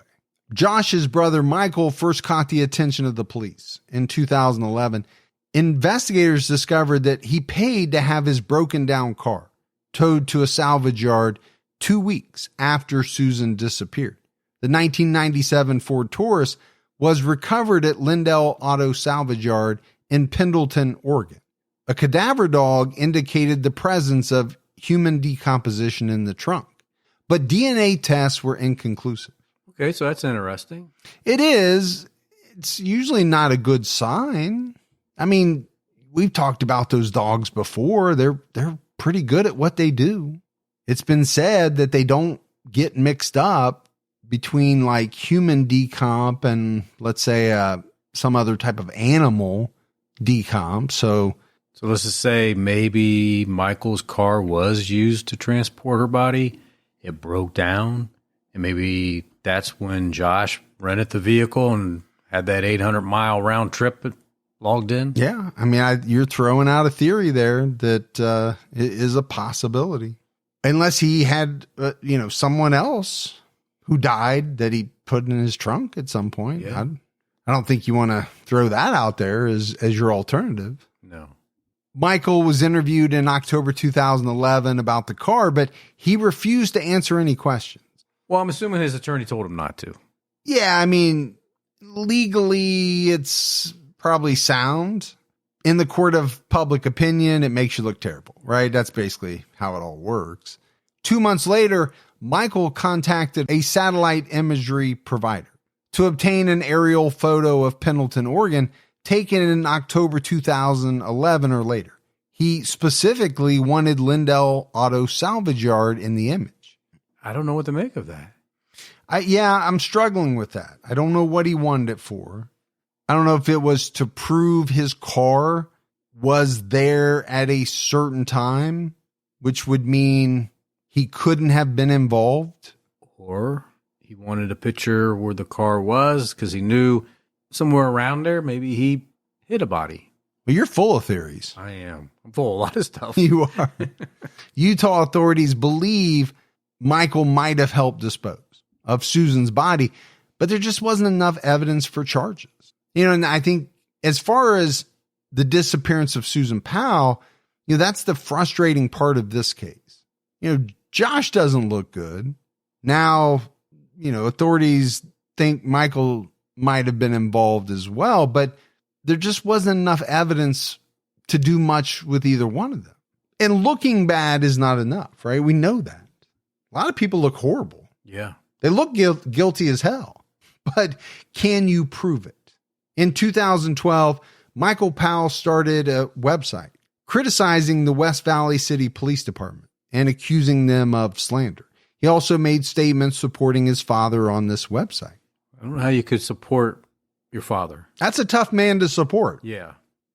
Josh's brother, Michael, first caught the attention of the police in 2011. Investigators discovered that he paid to have his broken down car towed to a salvage yard 2 weeks after Susan disappeared. The 1997 Ford Taurus was recovered at Lindell Auto Salvage Yard in Pendleton, Oregon. A cadaver dog indicated the presence of human decomposition in the trunk, but DNA tests were inconclusive.
Okay, so that's interesting.
It is. It's usually not a good sign. I mean, we've talked about those dogs before. They're pretty good at what they do. It's been said that they don't get mixed up between like human decomp and, let's say, some other type of animal decomp. So
let's just say maybe Michael's car was used to transport her body. It broke down, and maybe that's when Josh rented the vehicle and had that 800-mile round trip logged in.
Yeah. I mean, you're throwing out a theory there that is a possibility. Unless he had, someone else who died that he put in his trunk at some point. Yeah. I don't think you want to throw that out there as your alternative.
No.
Michael was interviewed in October 2011 about the car, but he refused to answer any questions.
Well, I'm assuming his attorney told him not to.
Yeah, I mean, legally, it's probably sound. In the court of public opinion, it makes you look terrible, right? That's basically how it all works. 2 months later, Michael contacted a satellite imagery provider to obtain an aerial photo of Pendleton, Oregon, taken in October 2011 or later. He specifically wanted Lindell Auto Salvage Yard in the image.
I don't know what to make of that.
I'm struggling with that. I don't know what he wanted it for. I don't know if it was to prove his car was there at a certain time, which would mean he couldn't have been involved.
Or he wanted a picture where the car was because he knew somewhere around there, maybe he hit a body.
Well, you're full of theories.
I am. I'm full of a lot of stuff.
You are. Utah authorities believe Michael might have helped dispose of Susan's body, but there just wasn't enough evidence for charges. And I think as far as the disappearance of Susan Powell, that's the frustrating part of this case. Josh doesn't look good. Now, authorities think Michael might have been involved as well, but there just wasn't enough evidence to do much with either one of them. And looking bad is not enough, right? We know that. A lot of people look horrible.
Yeah.
They look guilty as hell, but can you prove it? In 2012, Michael Powell started a website criticizing the West Valley City Police Department and accusing them of slander. He also made statements supporting his father on this website.
I don't know how you could support your father.
That's a tough man to support.
Yeah.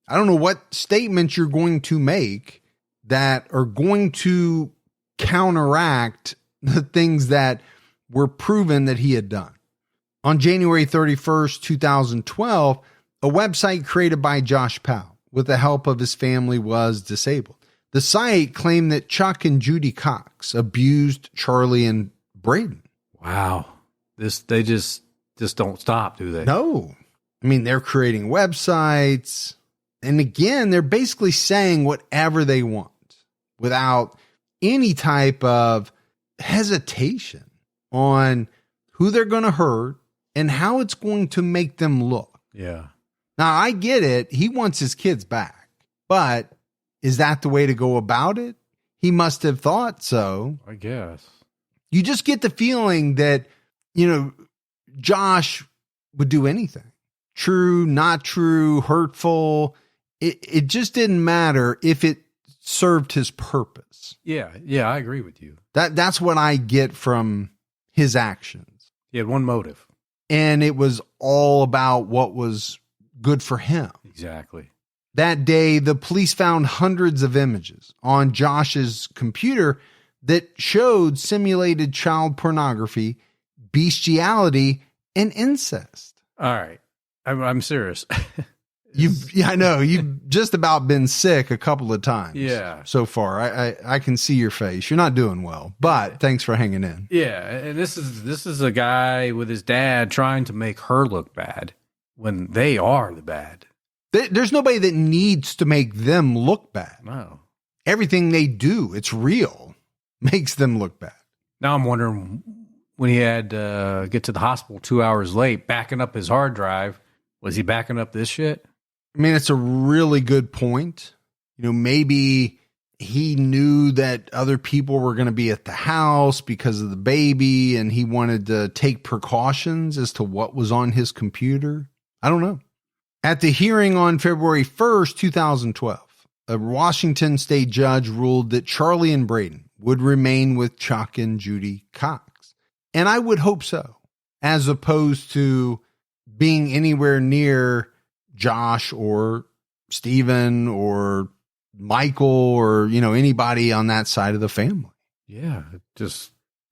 I don't know what statements you're going to make that are going to counteract the things that were proven that he had done. On January 31st, 2012, a website created by Josh Powell with the help of his family was disabled. The site claimed that Chuck and Judy Cox abused Charlie and Braden.
Wow. They just don't stop, do they?
No. I mean, they're creating websites. And again, they're basically saying whatever they want without any type of hesitation on who they're going to hurt and how it's going to make them look.
Yeah.
Now, I get it. He wants his kids back. But is that the way to go about it? He must have thought so.
I guess.
You just get the feeling that, Josh would do anything. True, not true, hurtful. It just didn't matter if it served his purpose.
Yeah, I agree with you.
That's what I get from his actions.
He had one motive.
And it was all about what was good for him.
Exactly.
That day, the police found hundreds of images on Josh's computer that showed simulated child pornography, bestiality, and incest.
All right. I'm serious.
I know. You've just about been sick a couple of times.
Yeah.
So far, I can see your face. You're not doing well, but thanks for hanging in.
Yeah, and this is a guy with his dad trying to make her look bad when they are the bad.
There's nobody that needs to make them look bad.
No.
Everything they do, it's real, makes them look bad.
Now I'm wondering when he had to get to the hospital 2 hours late, backing up his hard drive, was he backing up this shit?
I mean, it's a really good point. Maybe he knew that other people were going to be at the house because of the baby, and he wanted to take precautions as to what was on his computer. I don't know. At the hearing on February 1st, 2012, a Washington state judge ruled that Charlie and Braden would remain with Chuck and Judy Cox. And I would hope so, as opposed to being anywhere near Josh or Stephen or Michael or, anybody on that side of the family.
Yeah,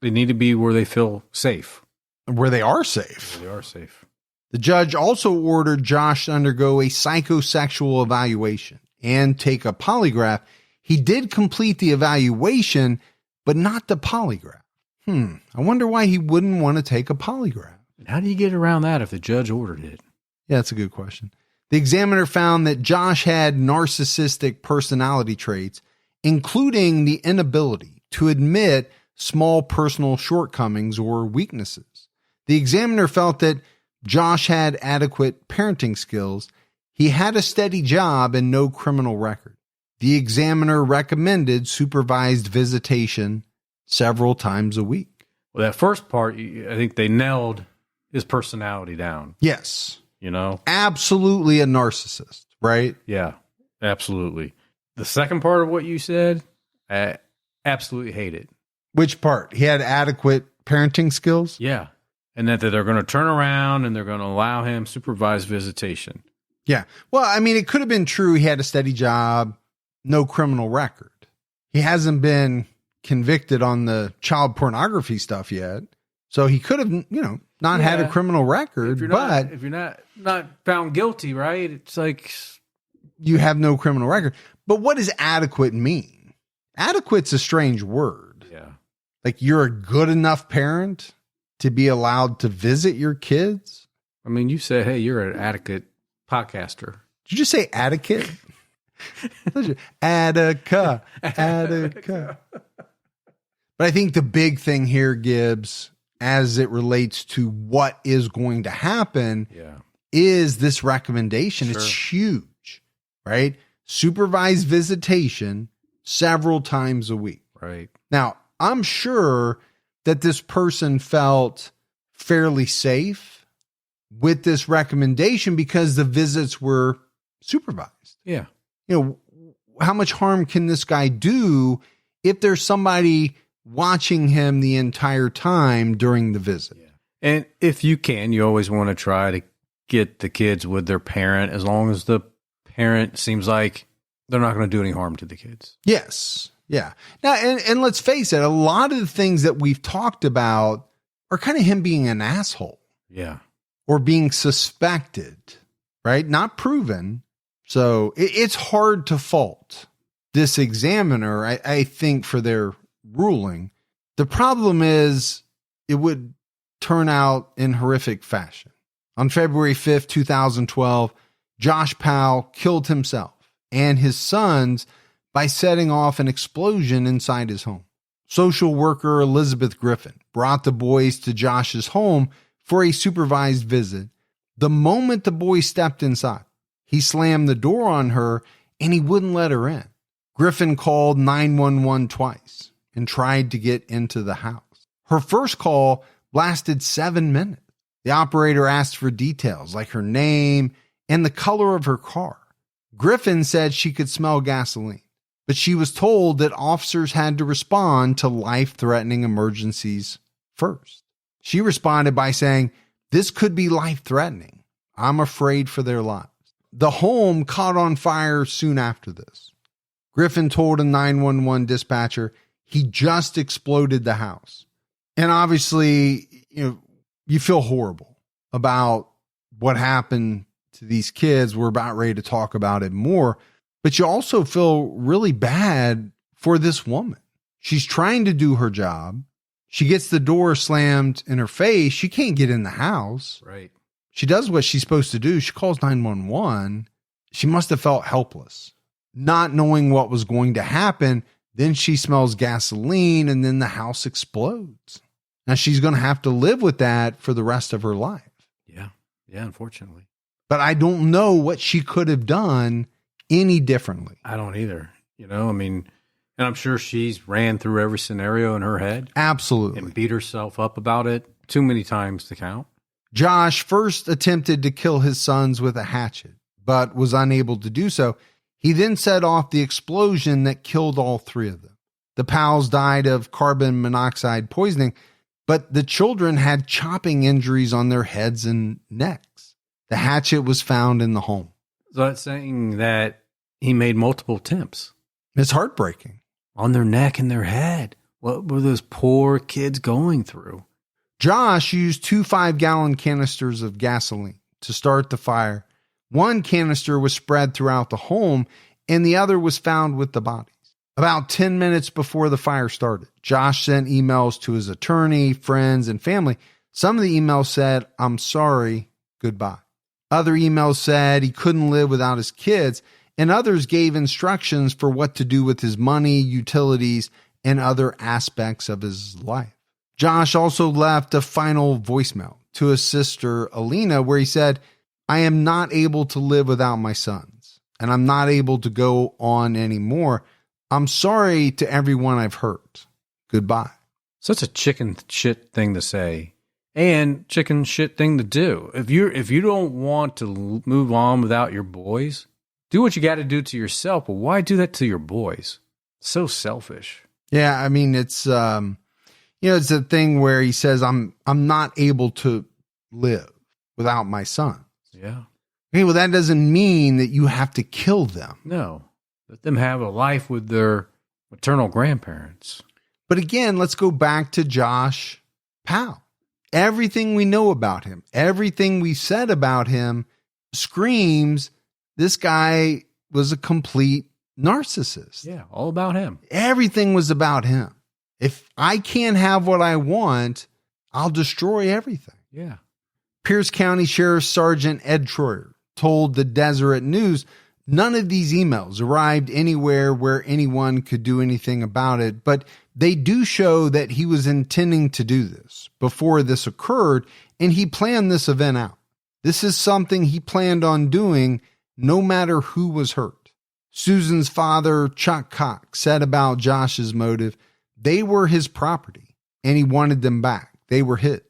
they need to be where they feel safe.
Where they are safe.
Where they are safe.
The judge also ordered Josh to undergo a psychosexual evaluation and take a polygraph. He did complete the evaluation, but not the polygraph. I wonder why he wouldn't want to take a polygraph.
How do you get around that if the judge ordered it?
Yeah, that's a good question. The examiner found that Josh had narcissistic personality traits, including the inability to admit small personal shortcomings or weaknesses. The examiner felt that Josh had adequate parenting skills. He had a steady job and no criminal record. The examiner recommended supervised visitation several times a week.
Well, that first part, I think they nailed his personality down.
Yes.
Absolutely
a narcissist, right?
Yeah, absolutely. The second part of what you said, I absolutely hate it.
Which part? He had adequate parenting skills?
Yeah. And that they're going to turn around and they're going to allow him supervised visitation.
Yeah. Well, I mean, it could have been true. He had a steady job, no criminal record. He hasn't been convicted on the child pornography stuff yet. So he could have, not had a criminal record,
if you're not found guilty, right? It's like
you have no criminal record. But what does adequate mean? Adequate's a strange word.
Yeah.
Like you're a good enough parent to be allowed to visit your kids?
I mean, you said, hey, you're an adequate podcaster.
Did you just say adequate? Attica. But I think the big thing here, Gibbs, as it relates to what is going to happen, is this recommendation. Sure. It's huge, right? Supervised visitation several times a week.
Right.
Now, I'm sure that this person felt fairly safe with this recommendation because the visits were supervised.
Yeah.
How much harm can this guy do if there's somebody watching him the entire time during the visit?
Yeah. And if you can, you always want to try to get the kids with their parent as long as the parent seems like they're not going to do any harm to the kids.
Yes. Yeah. Now, and let's face it, a lot of the things that we've talked about are kind of him being an asshole.
Yeah.
Or being suspected, right? Not proven. So it's hard to fault this examiner, I think, for their ruling. The problem is it would turn out in horrific fashion. On February 5th, 2012, Josh Powell killed himself and his sons by setting off an explosion inside his home. Social worker Elizabeth Griffin brought the boys to Josh's home for a supervised visit. The moment the boys stepped inside, he slammed the door on her and he wouldn't let her in. Griffin called 911 twice and tried to get into the house. Her first call lasted 7 minutes. The operator asked for details like her name and the color of her car. Griffin said she could smell gasoline, but she was told that officers had to respond to life-threatening emergencies first. She responded by saying, "This could be life-threatening. I'm afraid for their lives." The home caught on fire soon after this. Griffin told a 911 dispatcher he just exploded the house. And obviously, you feel horrible about what happened to these kids. We're about ready to talk about it more. But you also feel really bad for this woman. She's trying to do her job. She gets the door slammed in her face. She can't get in the house.
Right.
She does what she's supposed to do. She calls 911. She must have felt helpless, not knowing what was going to happen. Then she smells gasoline and then the house explodes. Now she's going to have to live with that for the rest of her life.
Yeah. Yeah, unfortunately.
But I don't know what she could have done any differently.
I don't either. And I'm sure she's ran through every scenario in her head.
Absolutely.
And beat herself up about it too many times to count.
Josh first attempted to kill his sons with a hatchet, but was unable to do so. He then set off the explosion that killed all three of them. The Powells died of carbon monoxide poisoning, but the children had chopping injuries on their heads and necks. The hatchet was found in the home.
So that's saying that he made multiple attempts.
It's heartbreaking.
On their neck and their head. What were those poor kids going through?
Josh used 2 5-gallon canisters of gasoline to start the fire. One canister was spread throughout the home, and the other was found with the bodies. About 10 minutes before the fire started, Josh sent emails to his attorney, friends, and family. Some of the emails said, "I'm sorry, goodbye." Other emails said he couldn't live without his kids, and others gave instructions for what to do with his money, utilities, and other aspects of his life. Josh also left a final voicemail to his sister, Alina, where he said, "I am not able to live without my sons, and I'm not able to go on anymore. I'm sorry to everyone I've hurt. Goodbye."
Such a chicken shit thing to say, and chicken shit thing to do. If you don't want to move on without your boys, do what you got to do to yourself. But why do that to your boys? So selfish.
Yeah, I mean, it's it's a thing where he says, I'm not able to live without my son.
Yeah.
Okay, well, that doesn't mean that you have to kill them.
No. Let them have a life with their maternal grandparents.
But again, let's go back to Josh Powell. Everything we know about him, everything we said about him screams this guy was a complete narcissist.
Yeah, all about him.
Everything was about him. If I can't have what I want, I'll destroy everything.
Yeah.
Pierce County Sheriff Sergeant Ed Troyer told the Deseret News none of these emails arrived anywhere where anyone could do anything about it, but they do show that he was intending to do this before this occurred, and he planned this event out. This is something he planned on doing no matter who was hurt. Susan's father, Chuck Cox, said about Josh's motive, they were his property, and he wanted them back. They were his,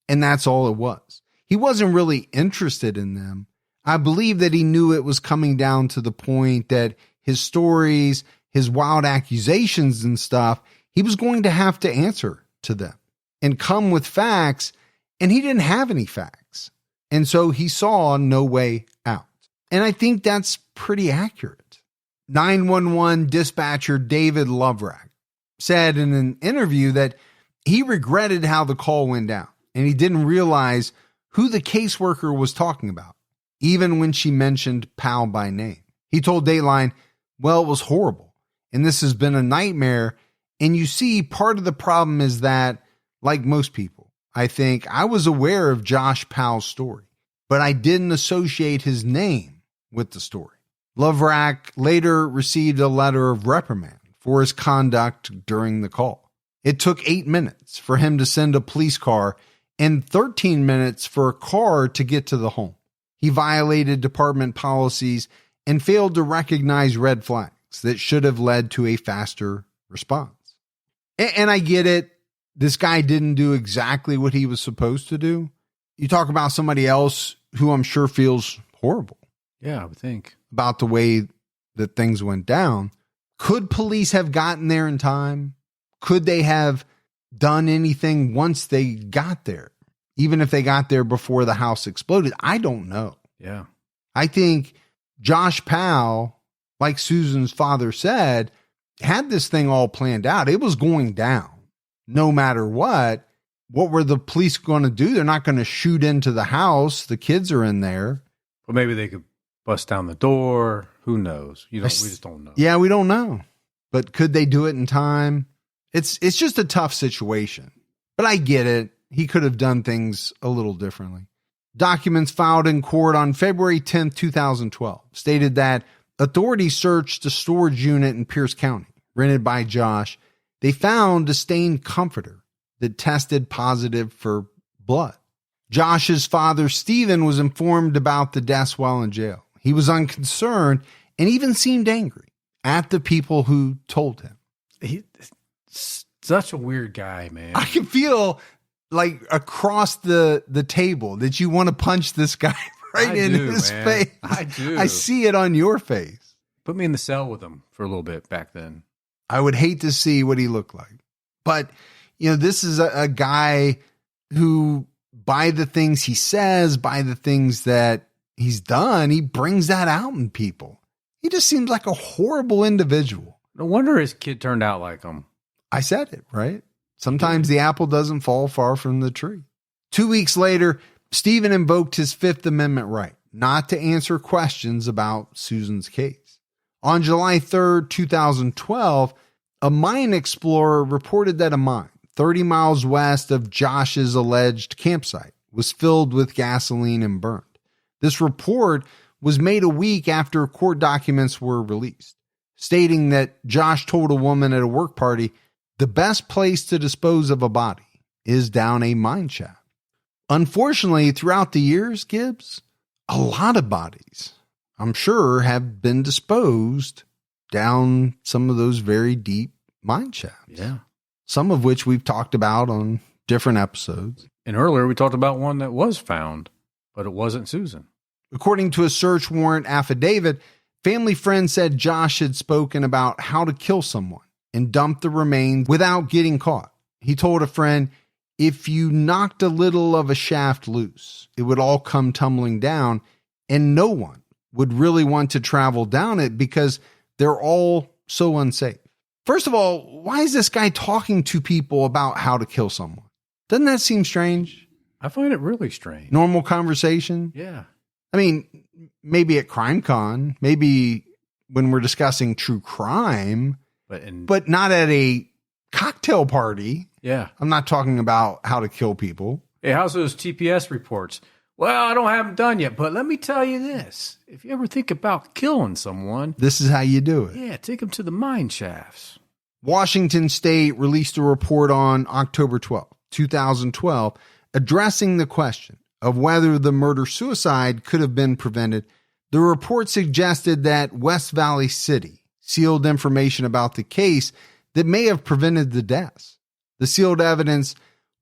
and that's all it was. He wasn't really interested in them. I believe that he knew it was coming down to the point that his stories, his wild accusations and stuff, he was going to have to answer to them and come with facts, and he didn't have any facts. And so he saw no way out. And I think that's pretty accurate. 911 dispatcher David Loverack said in an interview that he regretted how the call went down, and he didn't realize who the caseworker was talking about, even when she mentioned Powell by name. He told Dateline, well, it was horrible, and this has been a nightmare. And you see, part of the problem is that, like most people, I think I was aware of Josh Powell's story, but I didn't associate his name with the story. Loverack later received a letter of reprimand for his conduct during the call. It took 8 minutes for him to send a police car and 13 minutes for a car to get to the home. He violated department policies and failed to recognize red flags that should have led to a faster response. And I get it. This guy didn't do exactly what he was supposed to do. You talk about somebody else who I'm sure feels horrible.
Yeah, I would think.
About the way that things went down. Could police have gotten there in time? Could they have done anything once they got there? Even if they got there before the house exploded? I don't know.
Yeah.
I think Josh Powell, like Susan's father said, had this thing all planned out. It was going down no matter what. What were the police going to do? They're not going to shoot into the house. The kids are in there.
Well, maybe they could bust down the door. Who knows? We just don't know.
Yeah, we don't know. But could they do it in time? It's just a tough situation. But I get it. He could have done things a little differently. Documents filed in court on February 10th, 2012 stated that authorities searched a storage unit in Pierce County, rented by Josh. They found a stained comforter that tested positive for blood. Josh's father, Stephen, was informed about the deaths while in jail. He was unconcerned and even seemed angry at the people who told him.
He's such a weird guy, man.
I can feel like across the table that you want to punch this guy in his face.
I do.
I see it on your face.
Put me in the cell with him for a little bit back then.
I would hate to see what he looked like. But, this is a guy who, by the things he says, by the things that he's done, he brings that out in people. He just seems like a horrible individual.
No wonder his kid turned out like him.
I said it, right? Sometimes the apple doesn't fall far from the tree. 2 weeks later, Stephen invoked his Fifth Amendment right not to answer questions about Susan's case. On July 3rd, 2012, a mine explorer reported that a mine 30 miles west of Josh's alleged campsite was filled with gasoline and burned. This report was made a week after court documents were released, stating that Josh told a woman at a work party, the best place to dispose of a body is down a mine shaft. Unfortunately, throughout the years, Gibbs, a lot of bodies, I'm sure, have been disposed down some of those very deep mine shafts.
Yeah.
Some of which we've talked about on different episodes.
And earlier we talked about one that was found, but it wasn't Susan.
According to a search warrant affidavit, family friends said Josh had spoken about how to kill someone and dumped the remains without getting caught. He told a friend, if you knocked a little of a shaft loose, it would all come tumbling down, and no one would really want to travel down it because they're all so unsafe. First of all, why is this guy talking to people about how to kill someone? Doesn't that seem strange?
I find it really strange.
Normal conversation?
Yeah.
I mean, maybe at CrimeCon, maybe when we're discussing true crime, but not at a cocktail party.
Yeah.
I'm not talking about how to kill people.
Hey, how's those TPS reports? Well, I don't have them done yet, but let me tell you this. If you ever think about killing someone,
this is how you do it.
Yeah, take them to the mine shafts.
Washington State released a report on October 12, 2012, addressing the question of whether the murder-suicide could have been prevented. The report suggested that West Valley City sealed information about the case that may have prevented the deaths. The sealed evidence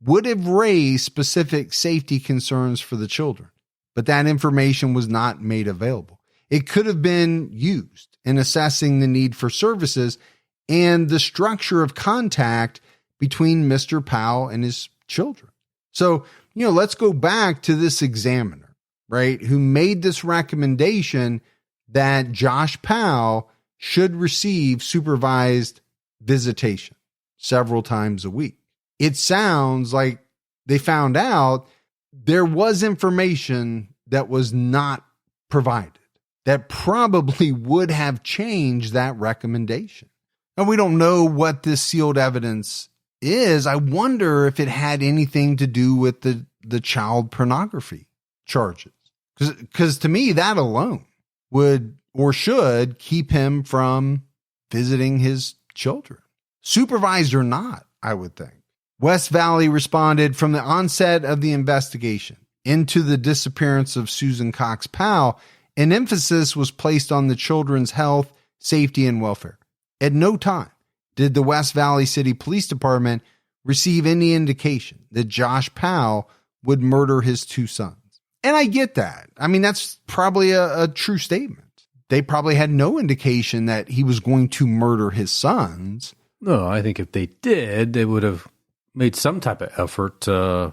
would have raised specific safety concerns for the children, but that information was not made available. It could have been used in assessing the need for services and the structure of contact between Mr. Powell and his children. So, let's go back to this examiner, right, who made this recommendation that Josh Powell should receive supervised visitation several times a week. It sounds like they found out there was information that was not provided that probably would have changed that recommendation. And we don't know what this sealed evidence is. I wonder if it had anything to do with the child pornography charges. Because to me, that alone would or should keep him from visiting his children. Supervised or not, I would think. West Valley responded from the onset of the investigation into the disappearance of Susan Cox Powell. An emphasis was placed on the children's health, safety, and welfare. At no time did the West Valley City Police Department receive any indication that Josh Powell would murder his two sons. And I get that. I mean, that's probably a true statement. They probably had no indication that he was going to murder his sons.
No, I think if they did, they would have made some type of effort to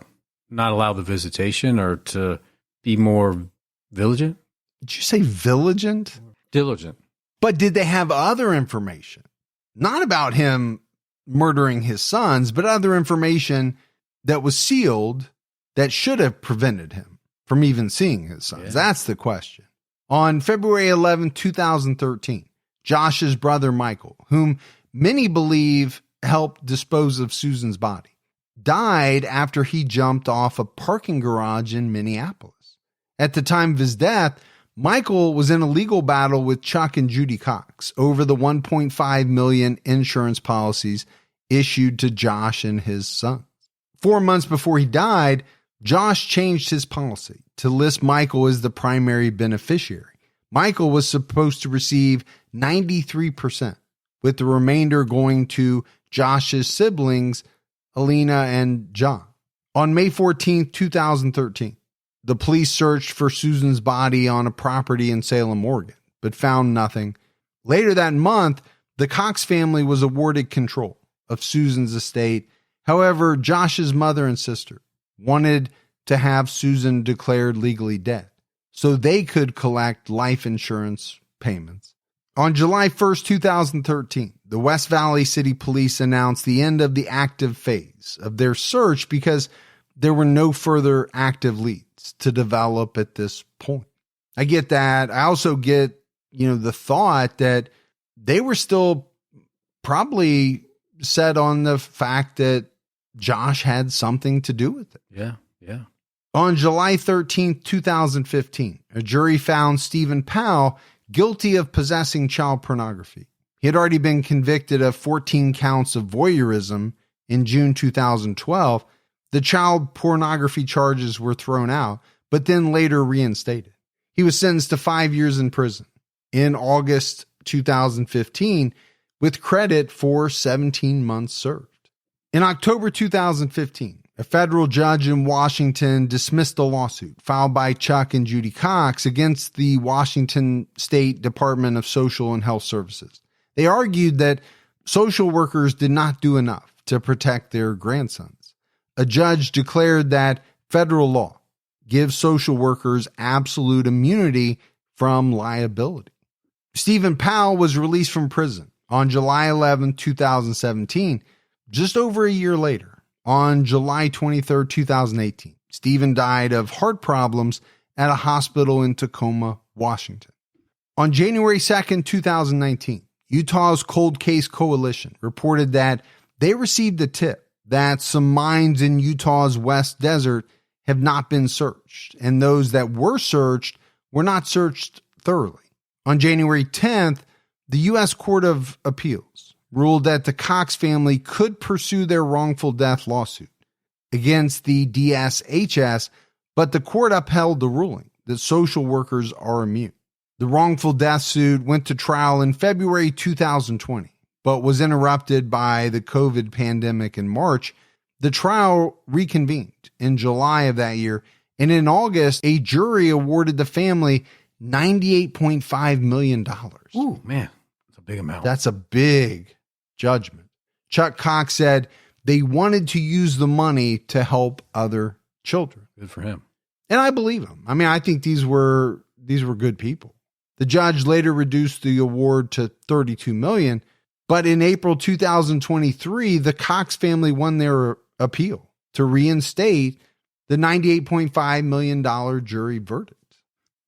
not allow the visitation or to be more vigilant.
Did you say vigilant?
Diligent.
But did they have other information? Not about him murdering his sons, but other information that was sealed that should have prevented him from even seeing his sons. Yeah. That's the question. On February 11, 2013, Josh's brother Michael, whom many believe helped dispose of Susan's body, died after he jumped off a parking garage in Minneapolis. At the time of his death, Michael was in a legal battle with Chuck and Judy Cox over the $1.5 million insurance policies issued to Josh and his sons. 4 months before he died, Josh changed his policy to list Michael as the primary beneficiary. Michael was supposed to receive 93%, with the remainder going to Josh's siblings, Alina and John. On May 14, 2013, the police searched for Susan's body on a property in Salem, Oregon, but found nothing. Later that month, the Cox family was awarded control of Susan's estate. However, Josh's mother and sister wanted to have Susan declared legally dead so they could collect life insurance payments. On July 1st, 2013, the West Valley City Police announced the end of the active phase of their search because there were no further active leads to develop at this point. I get that. I also get, the thought that they were still probably set on the fact that Josh had something to do with it.
Yeah.
On July 13th, 2015, a jury found Stephen Powell guilty of possessing child pornography. He had already been convicted of 14 counts of voyeurism in June 2012. The child pornography charges were thrown out, but then later reinstated. He was sentenced to 5 years in prison in August 2015 with credit for 17 months served. In October 2015, a federal judge in Washington dismissed a lawsuit filed by Chuck and Judy Cox against the Washington State Department of Social and Health Services. They argued that social workers did not do enough to protect their grandsons. A judge declared that federal law gives social workers absolute immunity from liability. Susan Powell was released from prison on July 11, 2017, just over a year later. On July 23, 2018, Susan died of heart problems at a hospital in Tacoma, Washington. On January 2nd, 2019, Utah's Cold Case Coalition reported that they received a tip that some mines in Utah's West Desert have not been searched, and those that were searched were not searched thoroughly. On January 10th, the U.S. Court of Appeals ruled that the Cox family could pursue their wrongful death lawsuit against the DSHS, but the court upheld the ruling that social workers are immune. The wrongful death suit went to trial in February 2020, but was interrupted by the COVID pandemic in March. The trial reconvened in July of that year, and in August, a jury awarded the family $98.5 million.
Ooh, man, that's a big amount.
That's a big judgment. Chuck Cox said they wanted to use the money to help other children.
Good for him.
And I believe him. I mean, I think these were good people. The judge later reduced the award to $32 million, but in April 2023, the Cox family won their appeal to reinstate the $98.5 million jury verdict.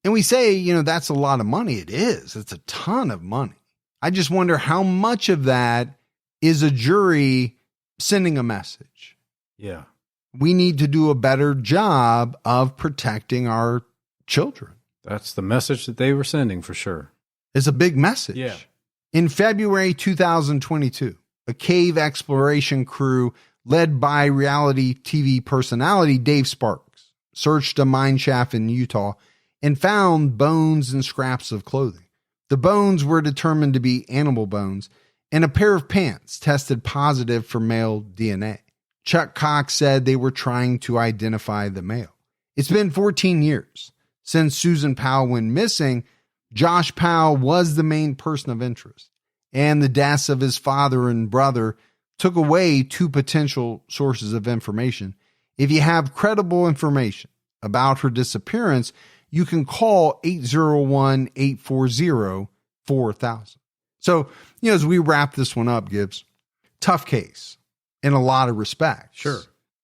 And we say, that's a lot of money. It is. It's a ton of money. I just wonder how much of that is a jury sending a message.
Yeah.
We need to do a better job of protecting our children.
That's the message that they were sending for sure.
It's a big message.
Yeah.
In February 2022, a cave exploration crew led by reality TV personality Dave Sparks searched a mine shaft in Utah and found bones and scraps of clothing. The bones were determined to be animal bones, and a pair of pants tested positive for male DNA. Chuck Cox said they were trying to identify the male. It's been 14 years since Susan Powell went missing. Josh Powell was the main person of interest, and the deaths of his father and brother took away two potential sources of information. If you have credible information about her disappearance, you can call 801-840-4000. So, as we wrap this one up, Gibbs, tough case in a lot of respects.
Sure.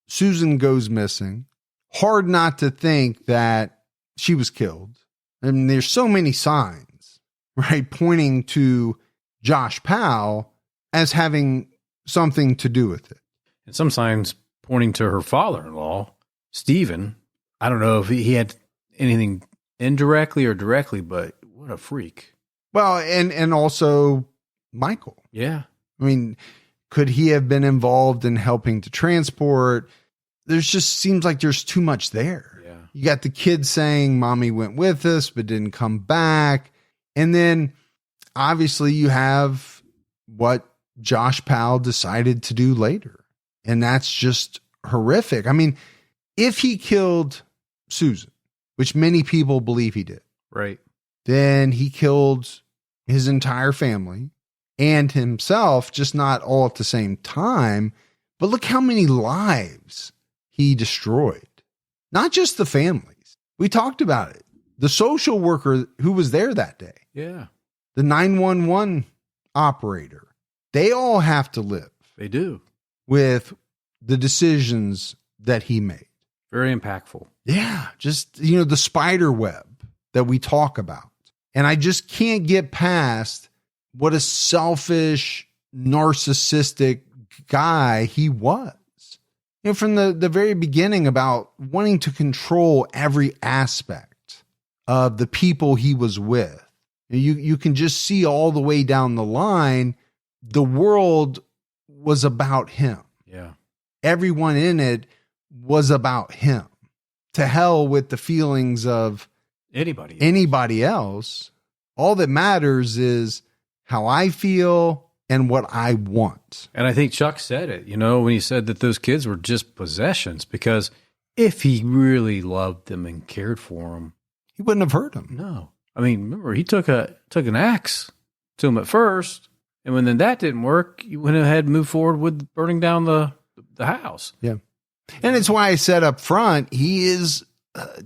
Susan goes missing. Hard not to think that she was killed. I mean, there's so many signs, right, pointing to Josh Powell as having something to do with it.
And some signs pointing to her father-in-law, Stephen. I don't know if he had anything indirectly or directly, but what a freak.
Well, and also Michael.
Yeah.
I mean, could he have been involved in helping to transport? There's just seems like there's too much there.
Yeah.
You got the kid saying mommy went with us, but didn't come back. And then obviously you have what Josh Powell decided to do later. And that's just horrific. I mean, if he killed Susan, which many people believe he did,
right,
then he killed his entire family and himself, just not all at the same time. But look how many lives he destroyed. Not just the families. We talked about it. The social worker who was there that day.
Yeah.
The 911 operator. They all have to live.
They do.
With the decisions that he made.
Very impactful.
Yeah. Just, the spider web that we talk about. And I just can't get past what a selfish, narcissistic guy he was. From the very beginning about wanting to control every aspect of the people he was with. You can just see all the way down the line, the world was about him.
Yeah.
Everyone in it was about him. To hell with the feelings of anybody else. All that matters is how I feel and what I want.
And I think Chuck said it, when he said that those kids were just possessions, because if he really loved them and cared for them,
he wouldn't have hurt them.
No. I mean, remember, he took an axe to him at first, And when then that didn't work, you went ahead and moved forward with burning down the house.
Yeah. And it's why I said up front, he is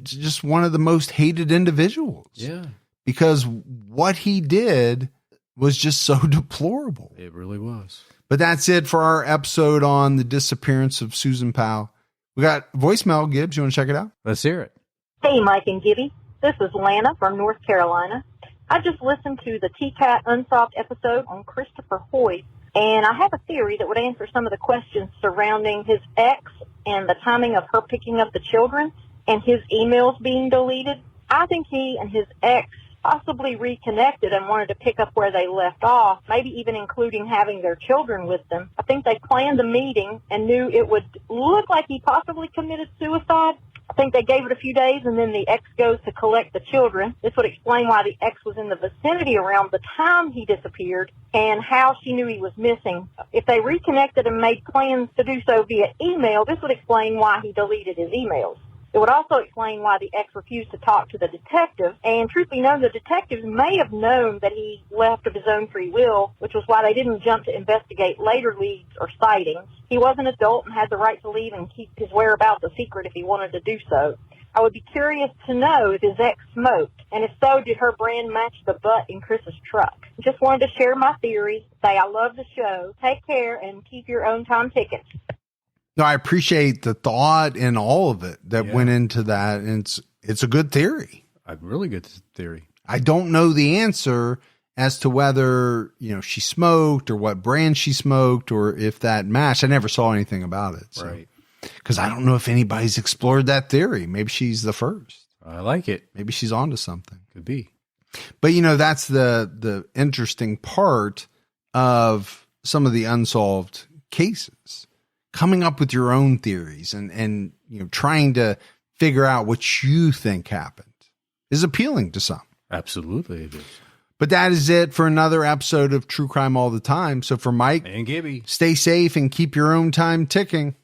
just one of the most hated individuals.
Yeah.
Because what he did was just so deplorable.
It really was.
But that's it for our episode on the disappearance of Susan Powell. We got voicemail, Gibbs. You want to check it out?
Let's hear it.
Hey, Mike and Gibby. This is Lana from North Carolina. I just listened to the T-Cat Unsolved episode on Christopher Hoyt, and I have a theory that would answer some of the questions surrounding his ex and the timing of her picking up the children and his emails being deleted. I think he and his ex possibly reconnected and wanted to pick up where they left off, maybe even including having their children with them. I think they planned the meeting and knew it would look like he possibly committed suicide. I think they gave it a few days, and then the ex goes to collect the children. This would explain why the ex was in the vicinity around the time he disappeared and how she knew he was missing. If they reconnected and made plans to do so via email, this would explain why he deleted his emails. It would also explain why the ex refused to talk to the detective, and truth be known, the detectives may have known that he left of his own free will, which was why they didn't jump to investigate later leads or sightings. He was an adult and had the right to leave and keep his whereabouts a secret if he wanted to do so. I would be curious to know if his ex smoked, and if so, did her brand match the butt in Chris's truck? Just wanted to share my theory, say I love the show, take care, and keep your own time tickets.
No, I appreciate the thought and all of it that went into that. And it's a good theory.
A really good theory.
I don't know the answer as to whether, she smoked or what brand she smoked or if that matched. I never saw anything about it. So.
Right.
Because I don't know if anybody's explored that theory. Maybe she's the first.
I like it.
Maybe she's onto something.
Could be.
But, that's the interesting part of some of the unsolved cases. Coming up with your own theories and trying to figure out what you think happened is appealing to some.
Absolutely it is.
But that is it for another episode of True Crime All the Time. So for Mike
and Gibby,
stay safe and keep your own time ticking.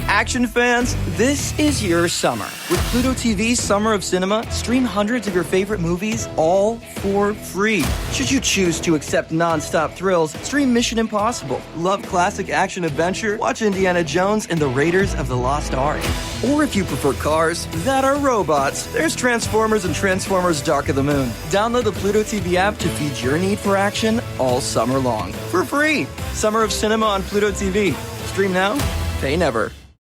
Action fans, this is your summer. With Pluto TV's Summer of Cinema, stream hundreds of your favorite movies all for free. Should you choose to accept non-stop thrills, stream Mission Impossible, love classic action adventure, watch Indiana Jones and the Raiders of the Lost Ark. Or if you prefer cars that are robots, there's Transformers and Transformers Dark of the Moon. Download the Pluto TV app to feed your need for action all summer long. For free. Summer of Cinema on Pluto TV. Stream now, pay never.